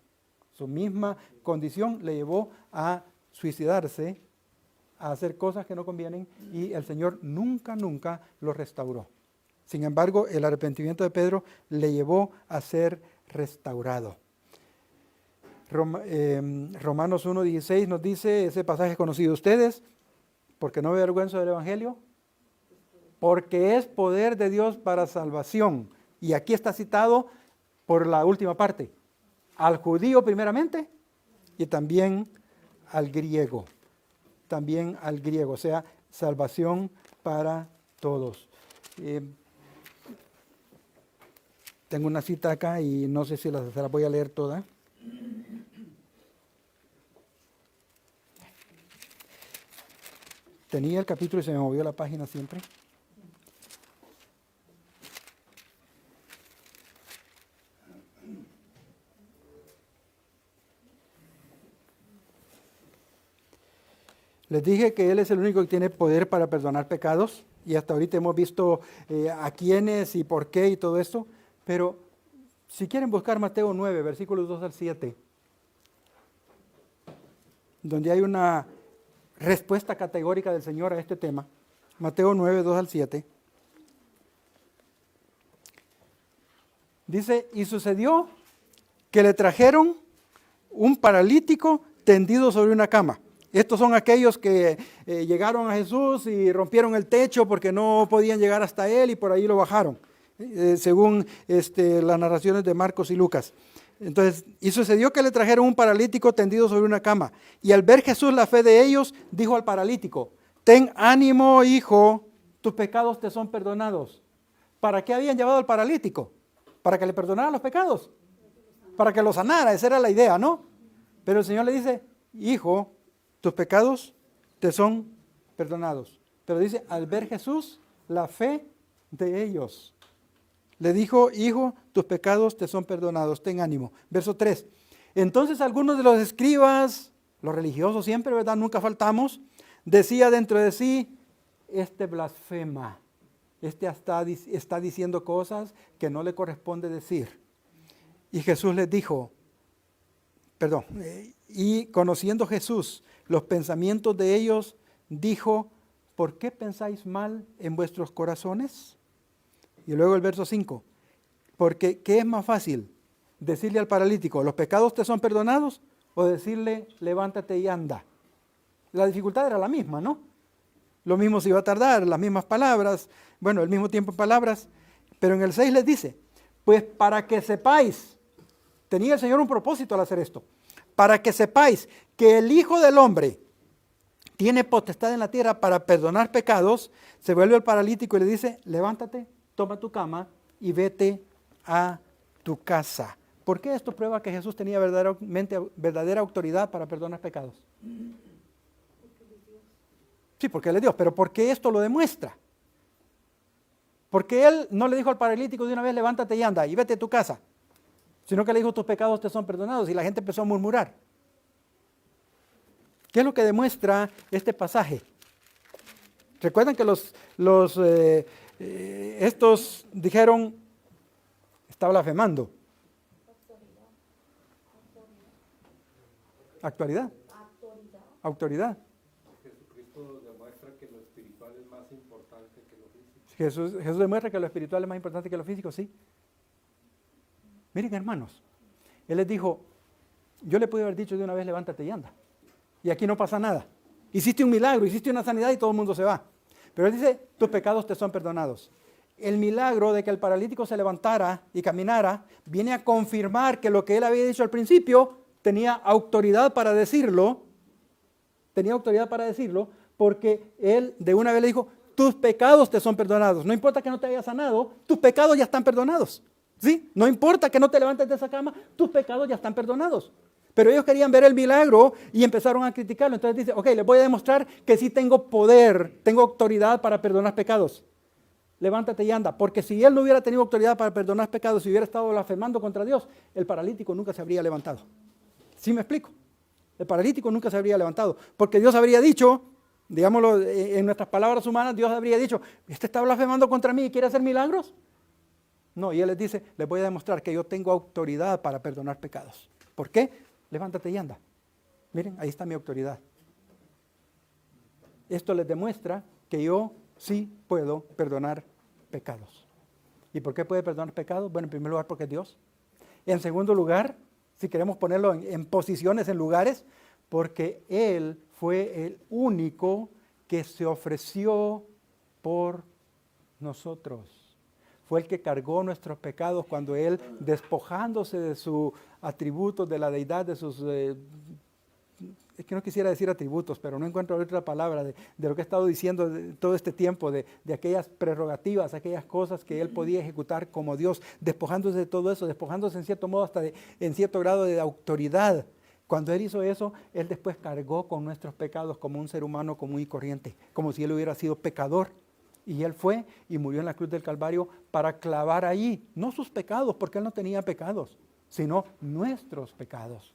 Su misma condición le llevó a suicidarse, a hacer cosas que no convienen, y el Señor nunca lo restauró. Sin embargo, el arrepentimiento de Pedro le llevó a ser restaurado. Romanos 1:16 nos dice, ese pasaje conocido de ustedes, porque no me avergüenzo del Evangelio, porque es poder de Dios para salvación. Y aquí está citado por la última parte, al judío primeramente y también al griego, o sea, salvación para todos. Tengo una cita acá y no sé si se la voy a leer toda. Tenía el capítulo y se me movió la página siempre. Les dije que Él es el único que tiene poder para perdonar pecados y hasta ahorita hemos visto a quiénes y por qué y todo esto, pero si quieren buscar Mateo 9, versículos 2 al 7, donde hay una respuesta categórica del Señor a este tema, Mateo 9, 2 al 7, dice, y sucedió que le trajeron un paralítico tendido sobre una cama. Estos son aquellos que llegaron a Jesús y rompieron el techo porque no podían llegar hasta Él y por ahí lo bajaron, según las narraciones de Marcos y Lucas. Entonces, y sucedió que le trajeron un paralítico tendido sobre una cama. Y al ver Jesús la fe de ellos, dijo al paralítico, ten ánimo, hijo, tus pecados te son perdonados. ¿Para qué habían llevado al paralítico? ¿Para que le perdonaran los pecados? Para que lo sanara, esa era la idea, ¿no? Pero el Señor le dice, hijo, tus pecados te son perdonados. Pero dice, al ver Jesús, la fe de ellos. Le dijo, hijo, tus pecados te son perdonados, ten ánimo. Verso 3. Entonces algunos de los escribas, los religiosos siempre, ¿verdad? Nunca faltamos, decía dentro de sí, este blasfema, está diciendo cosas que no le corresponde decir. Y Jesús les dijo, y conociendo Jesús los pensamientos de ellos, dijo, ¿por qué pensáis mal en vuestros corazones? Y luego el verso 5, porque ¿qué es más fácil? Decirle al paralítico, ¿los pecados te son perdonados? O decirle, levántate y anda. La dificultad era la misma, ¿no? Lo mismo se iba a tardar, las mismas palabras, bueno, el mismo tiempo en palabras, pero en el 6 les dice, Pues para que sepáis, tenía el Señor un propósito al hacer esto, para que sepáis que el Hijo del Hombre tiene potestad en la tierra para perdonar pecados, se vuelve al paralítico y le dice, levántate, toma tu cama y vete a tu casa. ¿Por qué esto prueba que Jesús tenía verdadera autoridad para perdonar pecados? Sí, porque Él es Dios, pero ¿por qué esto lo demuestra? Porque Él no le dijo al paralítico de una vez, levántate y anda y vete a tu casa, sino que le dijo, tus pecados te son perdonados, y la gente empezó a murmurar. ¿Qué es lo que demuestra este pasaje? Recuerdan que estos dijeron, está blasfemando. Actualidad. Autoridad. Jesucristo demuestra que lo espiritual es más importante que lo físico. Jesús demuestra que lo espiritual es más importante que lo físico, sí. Miren, hermanos, Él les dijo, yo le pude haber dicho de una vez, levántate y anda. Y aquí no pasa nada. Hiciste un milagro, hiciste una sanidad y todo el mundo se va. Pero Él dice, tus pecados te son perdonados. El milagro de que el paralítico se levantara y caminara viene a confirmar que lo que Él había dicho al principio tenía autoridad para decirlo. Tenía autoridad para decirlo porque Él de una vez le dijo, tus pecados te son perdonados. No importa que no te hayas sanado, tus pecados ya están perdonados. ¿Sí? No importa que no te levantes de esa cama, tus pecados ya están perdonados. Pero ellos querían ver el milagro y empezaron a criticarlo. Entonces dice, ok, les voy a demostrar que sí tengo poder, tengo autoridad para perdonar pecados. Levántate y anda. Porque si Él no hubiera tenido autoridad para perdonar pecados, si hubiera estado blasfemando contra Dios, el paralítico nunca se habría levantado. ¿Sí me explico? El paralítico nunca se habría levantado. Porque Dios habría dicho, digámoslo en nuestras palabras humanas, Dios habría dicho, ¿este está blasfemando contra mí y quiere hacer milagros? No, y Él les dice, les voy a demostrar que yo tengo autoridad para perdonar pecados. ¿Por qué? Levántate y anda. Miren, ahí está mi autoridad. Esto les demuestra que yo sí puedo perdonar pecados. ¿Y por qué puede perdonar pecados? Bueno, en primer lugar porque es Dios. En segundo lugar, si queremos ponerlo en posiciones, en lugares, porque Él fue el único que se ofreció por nosotros. Fue el que cargó nuestros pecados cuando Él, despojándose de sus atributos, de la deidad, de sus... es que no quisiera decir atributos, pero no encuentro otra palabra de lo que he estado diciendo todo este tiempo, de aquellas prerrogativas, aquellas cosas que Él podía ejecutar como Dios, despojándose de todo eso, despojándose en cierto modo hasta en cierto grado de autoridad. Cuando Él hizo eso, Él después cargó con nuestros pecados como un ser humano común y corriente, como si Él hubiera sido pecador. Y Él fue y murió en la cruz del Calvario para clavar ahí, no sus pecados, porque Él no tenía pecados, sino nuestros pecados.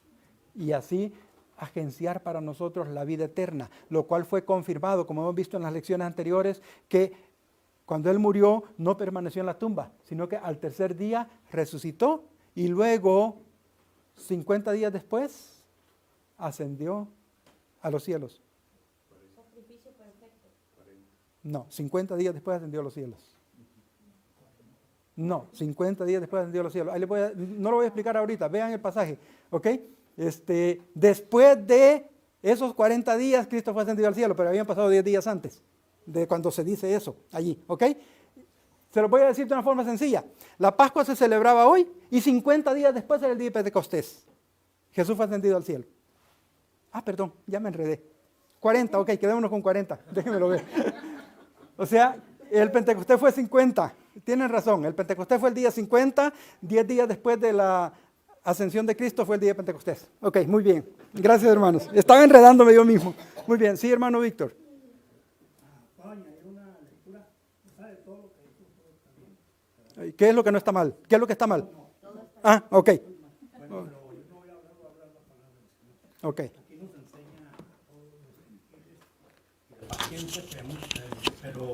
Y así agenciar para nosotros la vida eterna, lo cual fue confirmado, como hemos visto en las lecciones anteriores, que cuando Él murió no permaneció en la tumba, sino que al tercer día resucitó y luego, 50 días después, ascendió a los cielos. Sacrificio perfecto. No, 50 días después ascendió a los cielos. No, 50 días después ascendió a los cielos. Ahí no lo voy a explicar ahorita, vean el pasaje, ¿ok? Después de esos 40 días, Cristo fue ascendido al cielo, pero habían pasado 10 días antes de cuando se dice eso allí, ¿ok? Se lo voy a decir de una forma sencilla. La Pascua se celebraba hoy y 50 días después era el día de Pentecostés. Jesús fue ascendido al cielo. Ah, perdón, ya me enredé. 40, ok, quedémonos con 40, déjenmelo ver. O sea, el Pentecostés fue 50, tienen razón, el Pentecostés fue el día 50, 10 días después de la ascensión de Cristo fue el día de Pentecostés. Ok, muy bien, gracias hermanos. Estaba enredándome yo mismo. Muy bien, sí hermano Víctor. ¿Qué es lo que no está mal? ¿Qué es lo que está mal? Ah, ok. Ok. Paciencia creemos en él, pero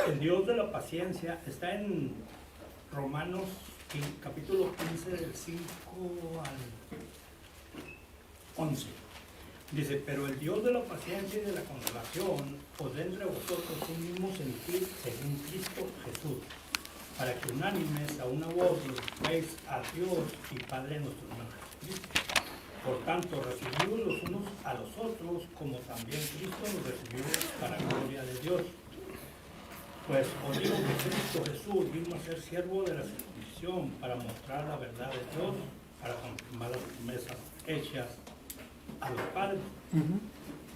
el Dios de la paciencia está en Romanos capítulo 15 del 5 al 11. Dice, pero el Dios de la paciencia y de la consolación os dé entre vosotros un mismo sentir según Cristo Jesús, para que unánimes a una voz glorifiquéis a Dios y Padre de nuestro hermano Jesucristo. Por tanto, recibimos los unos a los otros, como también Cristo nos recibió para gloria de Dios. Pues os digo que Cristo Jesús vino a ser siervo de la circuncisión circuncisión para mostrar la verdad de Dios, para confirmar las promesas hechas a los padres,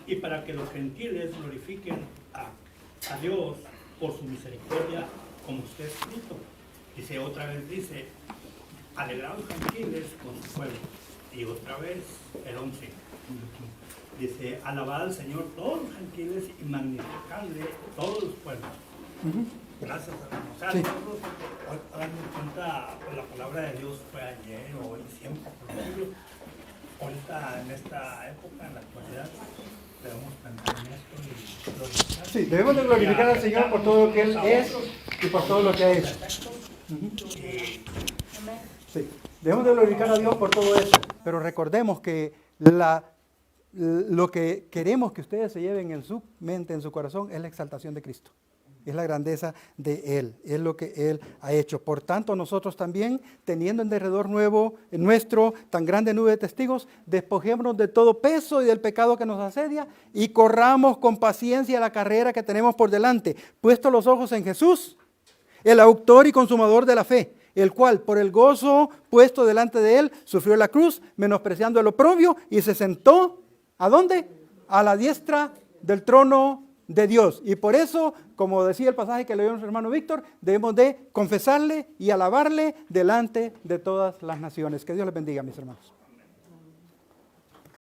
y para que los gentiles glorifiquen a Dios por su misericordia, como está escrito. Dice, otra vez dice, alegrados gentiles con su pueblo. Y otra vez, el 11. Dice, alabad al Señor todos los gentiles y magnificadle todos los pueblos. Gracias, hermano. O sea, Sí. nosotros, dando cuenta, pues, la palabra de Dios fue ayer, hoy, siempre, por los siglos. Ahorita, en esta época, en la actualidad, debemos pensar en esto y glorificar. Sí, debemos de glorificar al Señor por todo lo que Él es y por todo lo que ha hecho. Sí, debemos de glorificar a Dios por todo eso. Pero recordemos que lo que queremos que ustedes se lleven en su mente, en su corazón, es la exaltación de Cristo. Es la grandeza de Él, es lo que Él ha hecho. Por tanto, nosotros también, teniendo en derredor nuestro tan grande nube de testigos, despojémonos de todo peso y del pecado que nos asedia y corramos con paciencia la carrera que tenemos por delante, puesto los ojos en Jesús, el autor y consumador de la fe, el cual por el gozo puesto delante de Él sufrió la cruz, menospreciando el oprobio, y se sentó, ¿a dónde? A la diestra del trono de Dios. Y por eso, como decía el pasaje que leyó nuestro hermano Víctor, debemos de confesarle y alabarle delante de todas las naciones. Que Dios les bendiga, mis hermanos.